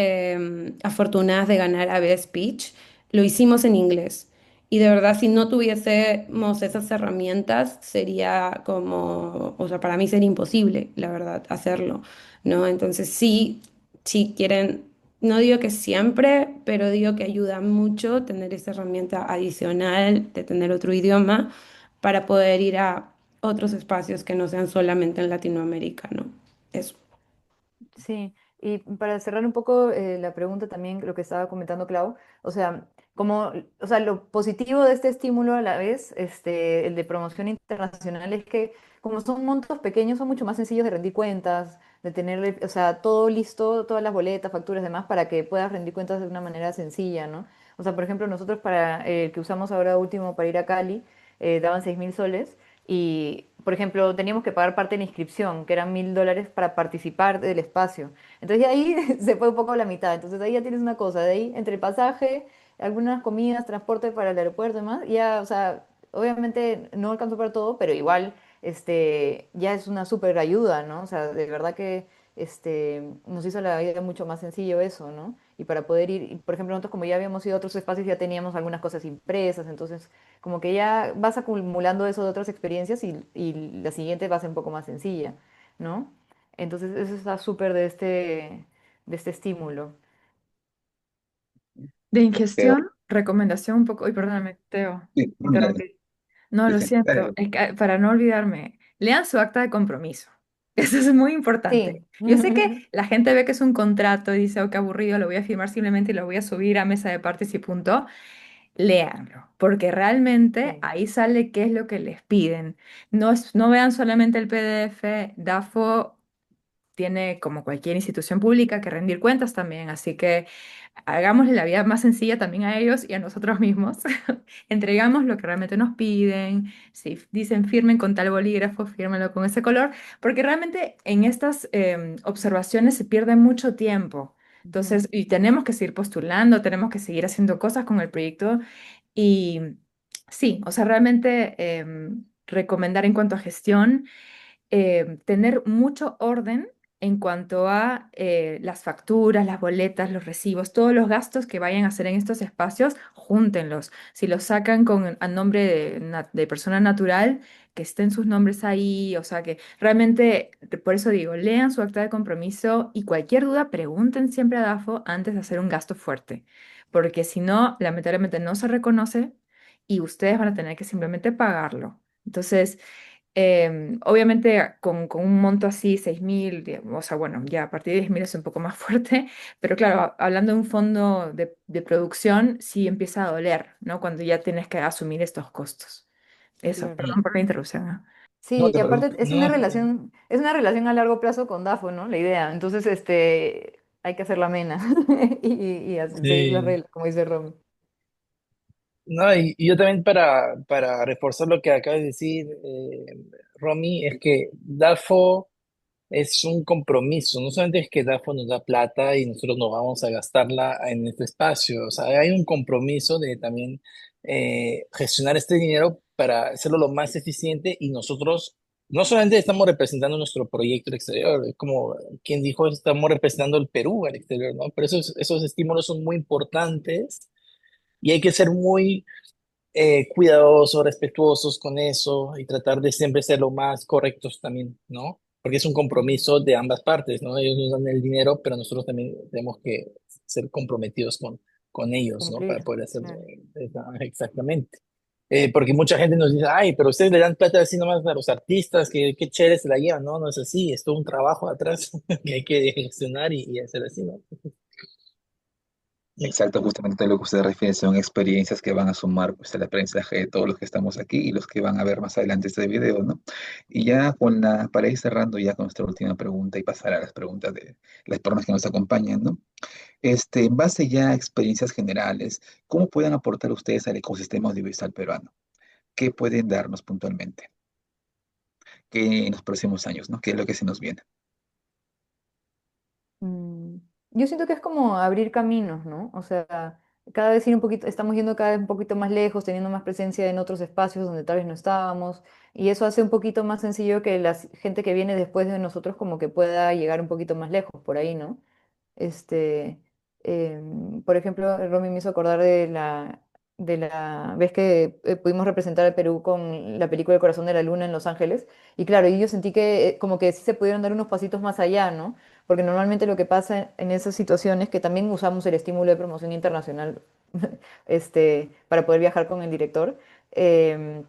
afortunadas de ganar a Best Pitch, lo hicimos en inglés. Y de verdad, si no tuviésemos esas herramientas, sería como, o sea, para mí sería imposible, la verdad, hacerlo, ¿no? Entonces sí, si quieren, no digo que siempre, pero digo que ayuda mucho tener esa herramienta adicional de tener otro idioma para poder ir a otros espacios que no sean solamente en Latinoamérica, ¿no? Eso. Sí, y para cerrar un poco la pregunta también, lo que estaba comentando Clau, o sea, como, o sea, lo positivo de este estímulo a la vez, el de promoción internacional, es que como son montos pequeños, son mucho más sencillos de rendir cuentas, de tener, o sea, todo listo, todas las boletas, facturas, demás, para que puedas rendir cuentas de una manera sencilla, ¿no? O sea, por ejemplo, nosotros para el que usamos ahora último para ir a Cali, daban 6.000 soles. Y, por ejemplo, teníamos que pagar parte de la inscripción, que eran $1.000 para participar del espacio. Entonces, de ahí se fue un poco la mitad. Entonces, ahí ya tienes una cosa. De ahí, entre el pasaje, algunas comidas, transporte para el aeropuerto y demás, ya, o sea, obviamente no alcanzó para todo, pero igual, ya es una súper ayuda, ¿no? O sea, de verdad que, nos hizo la vida mucho más sencillo eso, ¿no? Y para poder ir, y, por ejemplo, nosotros como ya habíamos ido a otros espacios, ya teníamos algunas cosas impresas, entonces como que ya vas acumulando eso de otras experiencias y la siguiente va a ser un poco más sencilla, ¿no? Entonces eso está súper de este estímulo. De Pero, ingestión, recomendación un poco, uy, perdóname, Teo, sí, te no, dale, interrumpí. No, lo dale, siento, dale. es que, para no olvidarme, lean su acta de compromiso. Eso es muy importante. Sí. Yo sé que la gente ve que es un contrato y dice, oh, qué aburrido, lo voy a firmar simplemente y lo voy a subir a mesa de partes y punto. Léanlo, porque realmente Sí. ahí sale qué es lo que les piden. No vean solamente el PDF, DAFO tiene, como cualquier institución pública, que rendir cuentas también, así que hagámosle la vida más sencilla también a ellos y a nosotros mismos. Entregamos lo que realmente nos piden. Si dicen firmen con tal bolígrafo, fírmenlo con ese color, porque realmente en estas observaciones se pierde mucho tiempo. Ujú. Entonces, y tenemos que seguir postulando, tenemos que seguir haciendo cosas con el proyecto y sí, o sea, realmente recomendar en cuanto a gestión tener mucho orden en cuanto a las facturas, las boletas, los recibos, todos los gastos que vayan a hacer en estos espacios, júntenlos. Si los sacan a nombre de persona natural, que estén sus nombres ahí, o sea que realmente, por eso digo, lean su acta de compromiso y cualquier duda pregunten siempre a DAFO antes de hacer un gasto fuerte, porque si no, lamentablemente no se reconoce y ustedes van a tener que simplemente pagarlo. Entonces, obviamente con un monto así, 6.000, o sea, bueno, ya a partir de 10.000 es un poco más fuerte, pero claro, hablando de un fondo de producción, sí empieza a doler, ¿no? Cuando ya tienes que asumir estos costos. Eso, Claro. perdón por la interrupción, ¿no? No Sí, y te aparte preocupes. No, es una relación a largo plazo con DAFO, ¿no? La idea. Entonces, hay que hacerla amena y seguir las sí. reglas, como dice Romy. No, y yo también para reforzar lo que acabas de decir, Romy, es que DAFO es un compromiso. No solamente es que DAFO nos da plata y nosotros no vamos a gastarla en este espacio. O sea, hay un compromiso de también gestionar este dinero para hacerlo lo más eficiente y nosotros no solamente estamos representando nuestro proyecto al exterior, es como quien dijo, estamos representando el Perú al exterior, ¿no? Pero esos estímulos son muy importantes y hay que ser muy cuidadosos, respetuosos con eso y tratar de siempre ser lo más correctos también, ¿no? porque es un compromiso de ambas partes, ¿no? Ellos nos dan el dinero, pero nosotros también tenemos que ser comprometidos con ellos, ¿no? Para Cumplir. poder hacerlo Claro. exactamente. Porque mucha gente nos dice, ay, pero ustedes le dan plata así nomás a los artistas, que chévere se la llevan. No, no es así, es todo un trabajo atrás que hay que gestionar y hacer así, ¿no? Exacto, justamente lo que usted refiere son experiencias que van a sumar pues, el aprendizaje de todos los que estamos aquí y los que van a ver más adelante este video, ¿no? Y ya para ir cerrando ya con nuestra última pregunta y pasar a las preguntas de las personas que nos acompañan, ¿no? En base ya a experiencias generales, ¿cómo pueden aportar ustedes al ecosistema audiovisual peruano? ¿Qué pueden darnos puntualmente? ¿Qué en los próximos años, ¿no? ¿Qué es lo que se nos viene? Mm, Yo siento que es como abrir caminos, ¿no? O sea, cada vez ir un poquito, estamos yendo cada vez un poquito más lejos, teniendo más presencia en otros espacios donde tal vez no estábamos, y eso hace un poquito más sencillo que la gente que viene después de nosotros como que pueda llegar un poquito más lejos por ahí, ¿no? Este, por ejemplo, Romy me hizo acordar de la vez que pudimos representar al Perú con la película El Corazón de la Luna en Los Ángeles. Y claro, y yo sentí que como que sí se pudieron dar unos pasitos más allá, ¿no? Porque normalmente lo que pasa en esas situaciones, que también usamos el estímulo de promoción internacional para poder viajar con el director, em,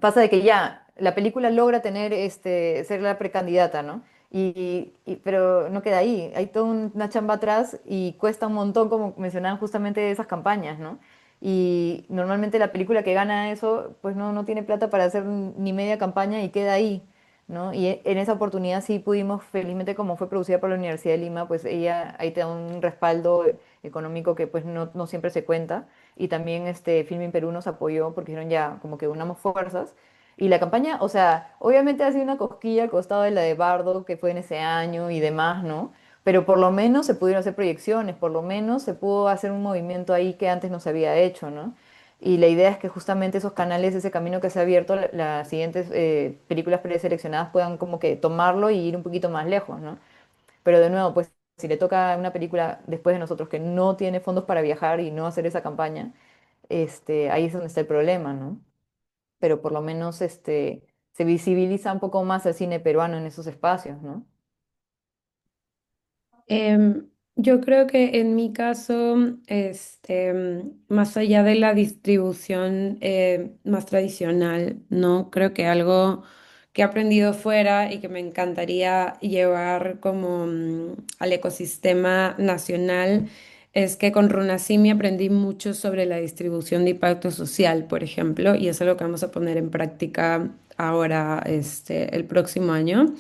pasa de que ya la película logra tener ser la precandidata, ¿no? Pero no queda ahí, hay toda una chamba atrás y cuesta un montón, como mencionaban justamente esas campañas, ¿no? Y normalmente la película que gana eso, pues no tiene plata para hacer ni media campaña y queda ahí, ¿no? Y en esa oportunidad sí pudimos, felizmente como fue producida por la Universidad de Lima, pues ella ahí te da un respaldo económico que pues no siempre se cuenta. Y también Filmin Perú nos apoyó porque dijeron ya, como que unamos fuerzas. Y la campaña, o sea, obviamente ha sido una cosquilla al costado de la de Bardo, que fue en ese año y demás, ¿no? Pero por lo menos se pudieron hacer proyecciones, por lo menos se pudo hacer un movimiento ahí que antes no se había hecho, ¿no? Y la idea es que justamente esos canales, ese camino que se ha abierto, las siguientes películas preseleccionadas puedan como que tomarlo y ir un poquito más lejos, ¿no? Pero de nuevo, pues si le toca a una película después de nosotros que no tiene fondos para viajar y no hacer esa campaña, ahí es donde está el problema, ¿no? Pero por lo menos se visibiliza un poco más el cine peruano en esos espacios, ¿no? Yo creo que en mi caso, más allá de la distribución más tradicional, ¿no? Creo que algo que he aprendido fuera y que me encantaría llevar como al ecosistema nacional es que con Runasimi aprendí mucho sobre la distribución de impacto social, por ejemplo, y eso es lo que vamos a poner en práctica ahora, el próximo año.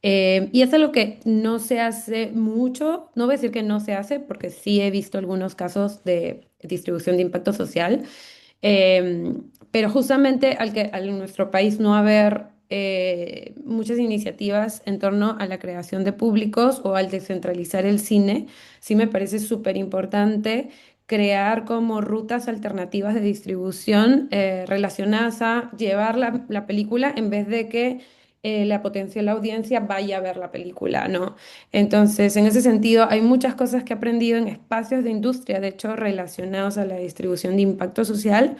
Y es algo que no se hace mucho, no voy a decir que no se hace, porque sí he visto algunos casos de distribución de impacto social, eh, pero justamente al nuestro país no haber muchas iniciativas en torno a la creación de públicos o al descentralizar el cine, sí me parece súper importante crear como rutas alternativas de distribución relacionadas a llevar la película en vez de que la potencial audiencia vaya a ver la película, ¿no? Entonces, en ese sentido, hay muchas cosas que he aprendido en espacios de industria, de hecho, relacionados a la distribución de impacto social,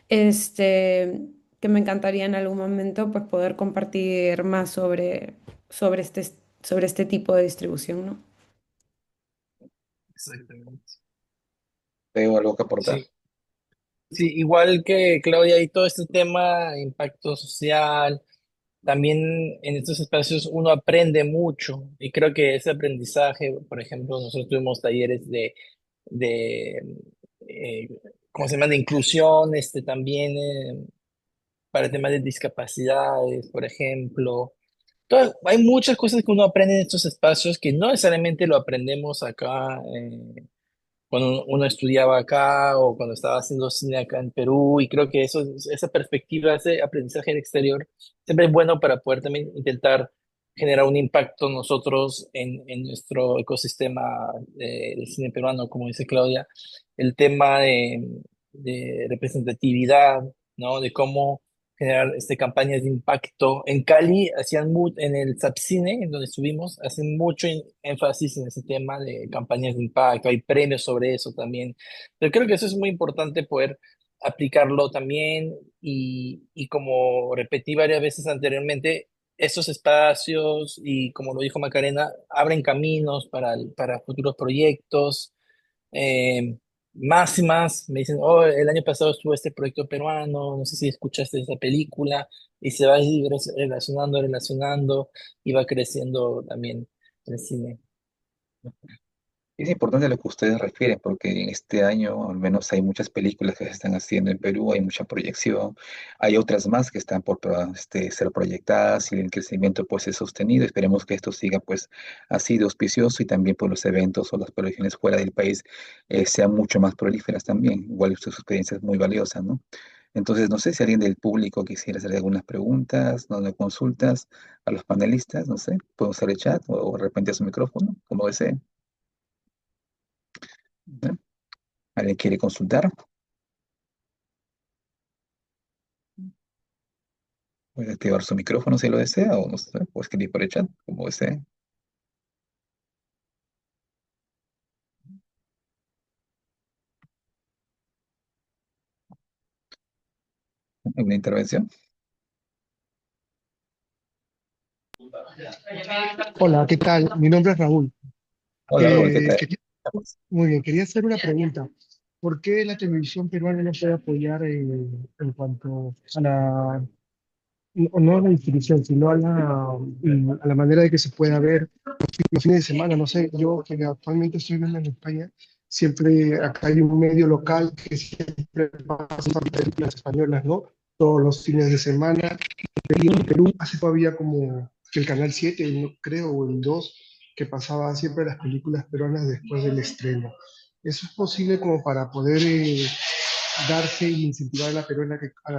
este, que me encantaría en algún momento pues, poder compartir más sobre sobre este tipo de distribución, ¿no? Exactamente. ¿Tengo algo que aportar? Sí, sí, igual que Claudia, y todo este tema de impacto social, también en estos espacios uno aprende mucho y creo que ese aprendizaje, por ejemplo, nosotros tuvimos talleres de eh, ¿cómo se llama?, de inclusión, también para temas de discapacidades, por ejemplo. Hay muchas cosas que uno aprende en estos espacios que no necesariamente lo aprendemos acá. Cuando uno estudiaba acá o cuando estaba haciendo cine acá en Perú, y creo que esa perspectiva, ese aprendizaje en el exterior, siempre es bueno para poder también intentar generar un impacto nosotros en nuestro ecosistema del cine peruano, como dice Claudia, el tema de representatividad, ¿no? De cómo generar campañas de impacto. En Cali en el Sapcine, en donde estuvimos, hacen mucho énfasis en ese tema de campañas de impacto, hay premios sobre eso también. Pero creo que eso es muy importante poder aplicarlo también y como repetí varias veces anteriormente, estos espacios y, como lo dijo Macarena, abren caminos para futuros proyectos. Eh, Más y más me dicen, oh, el año pasado estuvo este proyecto peruano, no sé si escuchaste esa película, y se va a ir relacionando, y va creciendo también el cine. Es importante lo que ustedes refieren, porque en este año al menos hay muchas películas que se están haciendo en Perú, hay mucha proyección, hay otras más que están por ser proyectadas y el crecimiento pues es sostenido. Esperemos que esto siga pues así de auspicioso y también por los eventos o las proyecciones fuera del país sean mucho más prolíferas también. Igual su experiencia es muy valiosa, ¿no? Entonces, no sé si alguien del público quisiera hacer algunas preguntas, no de consultas a los panelistas, no sé, puedo usar el chat o de repente a su micrófono, como desee. ¿No? ¿Alguien quiere consultar? Puede activar su micrófono si lo desea o no sé, o escribir por el chat, como desee. ¿Una intervención? Hola, ¿qué tal? Mi nombre es Raúl. Hola, Raúl, ¿qué tal? Muy bien, quería hacer una pregunta. ¿Por qué la televisión peruana no puede apoyar en cuanto a no a la distribución, sino a la manera de que se pueda ver los fines de semana? No sé, yo que actualmente estoy viviendo en España, siempre acá hay un medio local que siempre pasa películas españolas, ¿no? Todos los fines de semana. En Perú hace todavía como que el Canal 7, no creo, o el 2 que pasaba siempre las películas peruanas después del estreno. ¿Eso es posible como para poder darse y incentivar a la peruana a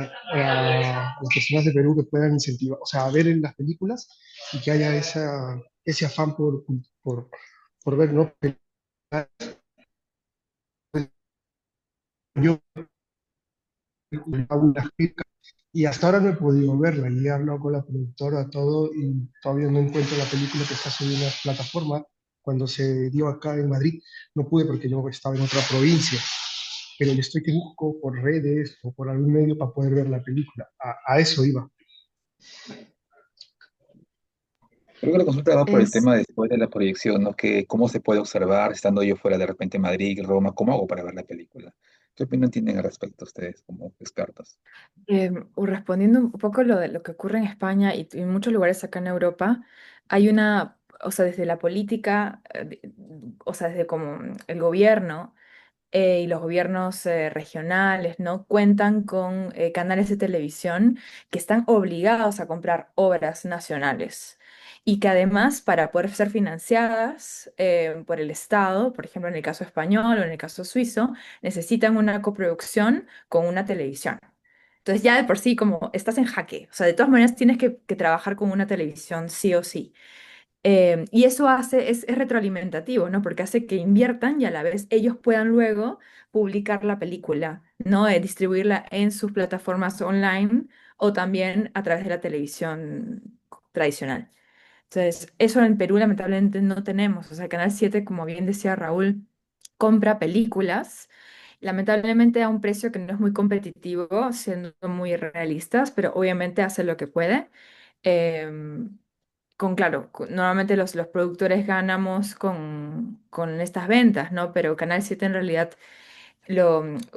las personas de Perú que puedan incentivar, o sea, a ver en las películas y que haya ese afán por, por ver, ¿no? Yo hago una y hasta ahora no he podido verla y he hablado con la productora, todo, y todavía no encuentro la película que está subiendo a la plataforma. Cuando se dio acá en Madrid, no pude porque yo estaba en otra provincia, pero yo estoy que busco por redes o por algún medio para poder ver la película. A eso iba. Creo que la consulta va por el Es, tema después de la proyección, ¿no? Que cómo se puede observar estando yo fuera de repente en Madrid, Roma, ¿cómo hago para ver la película? ¿Qué opinión tienen al respecto ustedes como expertos? Respondiendo un poco lo de lo que ocurre en España y en muchos lugares acá en Europa, hay una, o sea, desde la política, o sea, desde como el gobierno y los gobiernos regionales, ¿no? Cuentan con canales de televisión que están obligados a comprar obras nacionales y que además para poder ser financiadas por el Estado, por ejemplo en el caso español o en el caso suizo, necesitan una coproducción con una televisión. Entonces ya de por sí como estás en jaque, o sea, de todas maneras tienes que trabajar con una televisión sí o sí. Y eso es retroalimentativo, ¿no? Porque hace que inviertan y a la vez ellos puedan luego publicar la película, ¿no? Distribuirla en sus plataformas online o también a través de la televisión tradicional. Entonces, eso en Perú lamentablemente no tenemos. O sea, Canal 7, como bien decía Raúl, compra películas, lamentablemente a un precio que no es muy competitivo, siendo muy realistas, pero obviamente hace lo que puede. Em, claro, normalmente los productores ganamos con estas ventas, ¿no? Pero Canal 7 en realidad,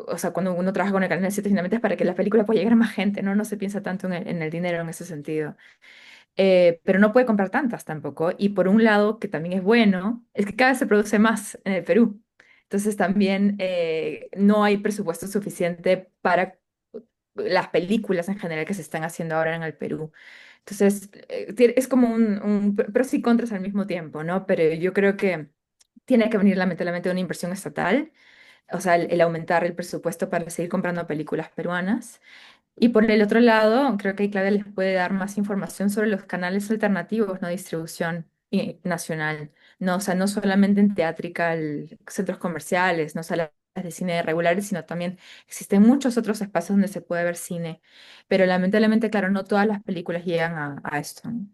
o sea, cuando uno trabaja con el Canal 7 finalmente es para que la película pueda llegar a más gente, ¿no? No se piensa tanto en el dinero en ese sentido. Pero no puede comprar tantas tampoco. Y por un lado, que también es bueno, es que cada vez se produce más en el Perú. Entonces también no hay presupuesto suficiente para las películas en general que se están haciendo ahora en el Perú. Entonces, es como un pros y contras al mismo tiempo, ¿no? Pero yo creo que tiene que venir lamentablemente una inversión estatal, o sea, el aumentar el presupuesto para seguir comprando películas peruanas. Y por el otro lado, creo que ahí Claudia les puede dar más información sobre los canales alternativos, ¿no? Distribución nacional, ¿no? O sea, no solamente en Theatrical, centros comerciales, no salas de cine regulares, sino también existen muchos otros espacios donde se puede ver cine. Pero lamentablemente, claro, no todas las películas llegan a esto, ¿no?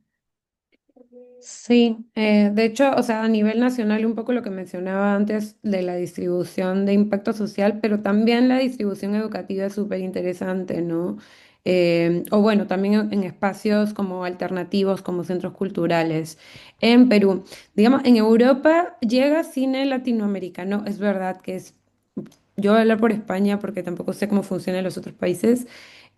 Sí, de hecho, o sea, a nivel nacional, un poco lo que mencionaba antes de la distribución de impacto social, pero también la distribución educativa es súper interesante, ¿no? o bueno, también en espacios como alternativos, como centros culturales. En Perú, digamos, en Europa llega cine latinoamericano, es verdad que es, yo voy a hablar por España porque tampoco sé cómo funciona en los otros países.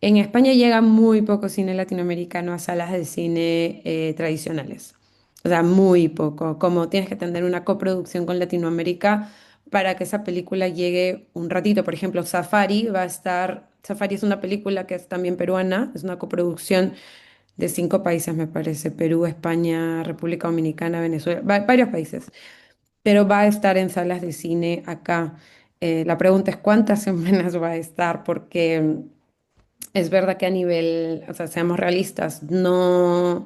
En España llega muy poco cine latinoamericano a salas de cine tradicionales. O sea, muy poco. Como tienes que tener una coproducción con Latinoamérica para que esa película llegue un ratito. Por ejemplo, Safari va a estar. Safari es una película que es también peruana, es una coproducción de 5 países, me parece: Perú, España, República Dominicana, Venezuela, varios países, pero va a estar en salas de cine acá. La pregunta es cuántas semanas va a estar, porque es verdad que a nivel, o sea, seamos realistas, no,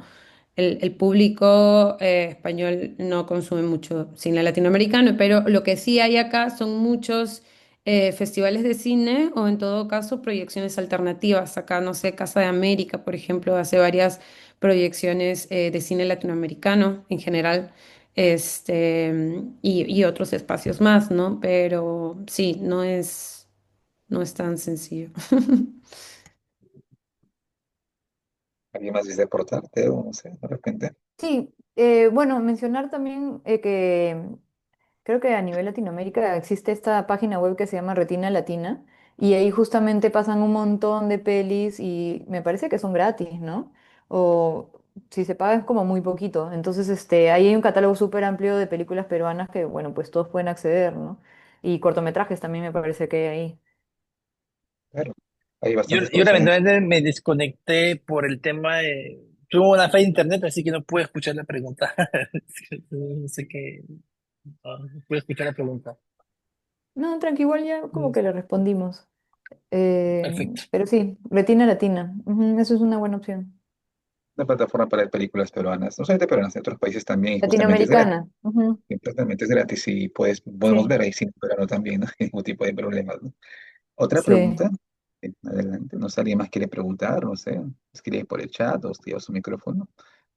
el público español no consume mucho cine latinoamericano, pero lo que sí hay acá son muchos festivales de cine o en todo caso proyecciones alternativas. Acá, no sé, Casa de América, por ejemplo, hace varias proyecciones de cine latinoamericano en general. Y otros espacios más, ¿no? Pero sí, no es tan sencillo. ¿Alguien más desea aportarte o no sé, de repente? Sí, bueno, mencionar también que creo que a nivel Latinoamérica existe esta página web que se llama Retina Latina y ahí justamente pasan un montón de pelis y me parece que son gratis, ¿no? O si se paga es como muy poquito. Entonces, ahí hay un catálogo súper amplio de películas peruanas que, bueno, pues todos pueden acceder, ¿no? Y cortometrajes también me parece que hay ahí. Claro, hay Yo, bastantes yo producciones. lamentablemente me desconecté por el tema de... Tuve una falla de internet, así que no pude escuchar la pregunta. No sé qué... No pude escuchar la pregunta. No, tranqui, igual ya como Mm, que le respondimos. Perfecto. Pero sí, Retina Latina, ujú, eso es una buena opción. Una plataforma para ver películas peruanas, no solamente peruanas, de otros países también, y justamente es gratis. Latinoamericana, ujú, Simplemente es gratis y pues podemos sí, ver ahí cine peruano también, ¿no? Sin ningún tipo de problemas, ¿no? Otra sí. pregunta, adelante, no sé, alguien más quiere preguntar, no sé, escribe por el chat o escribe a su micrófono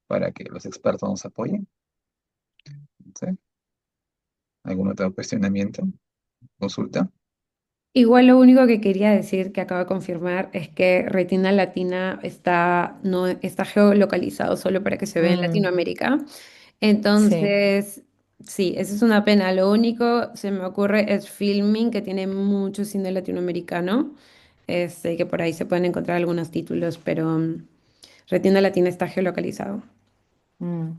para que los expertos nos apoyen, no sé, algún otro cuestionamiento, consulta. Igual lo único que quería decir, que acabo de confirmar, es que Retina Latina no está geolocalizado solo para que se vea en Mm, Latinoamérica. sí. Entonces, sí, eso es una pena. Lo único se me ocurre es Filming, que tiene mucho cine latinoamericano, que por ahí se pueden encontrar algunos títulos, pero Retina Latina está geolocalizado. Mm.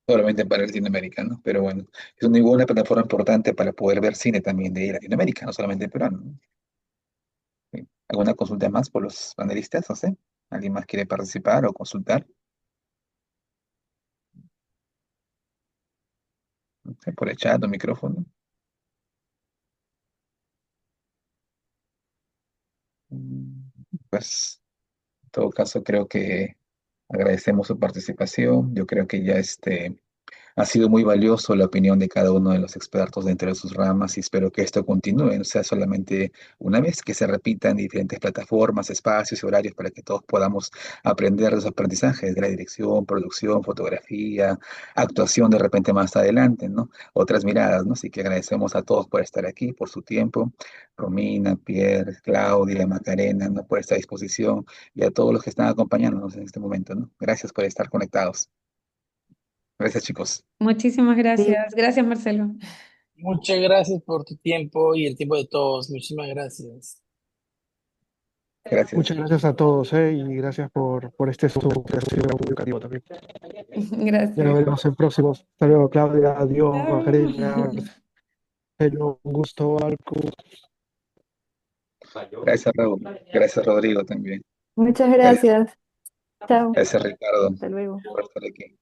Solamente para latinoamericanos, pero bueno, es una buena plataforma importante para poder ver cine también de Latinoamérica, no solamente peruano, ¿no? Sí. ¿Alguna consulta más por los panelistas? No sé. ¿Alguien más quiere participar o consultar? No sé, por el chat o micrófono. Mm, Pues, en todo caso, creo que agradecemos su participación. Yo creo que ya ha sido muy valioso la opinión de cada uno de los expertos dentro de sus ramas y espero que esto continúe, no sea solamente una vez, que se repita en diferentes plataformas, espacios y horarios para que todos podamos aprender de esos aprendizajes de la dirección, producción, fotografía, actuación de repente más adelante, ¿no? Otras miradas, ¿no? Así que agradecemos a todos por estar aquí, por su tiempo. Romina, Pierre, Claudia, Macarena, ¿no? Por esta disposición y a todos los que están acompañándonos en este momento, ¿no? Gracias por estar conectados. Gracias, chicos. Muchísimas Sí, gracias. Gracias, Marcelo. Muchas gracias por tu tiempo y el tiempo de todos. Muchísimas gracias. Gracias. Muchas gracias a todos, y gracias por este Zoom que ha sido muy educativo también. Ya nos Gracias. veremos en próximos. Hasta luego, Claudia, adiós, Macarena, Chao. Marcelo, un gusto, Alcu. Gracias, Raúl. Gracias, Rodrigo, también. muchas Gracias, gracias. Chao. gracias, Ricardo, Hasta luego. por estar aquí.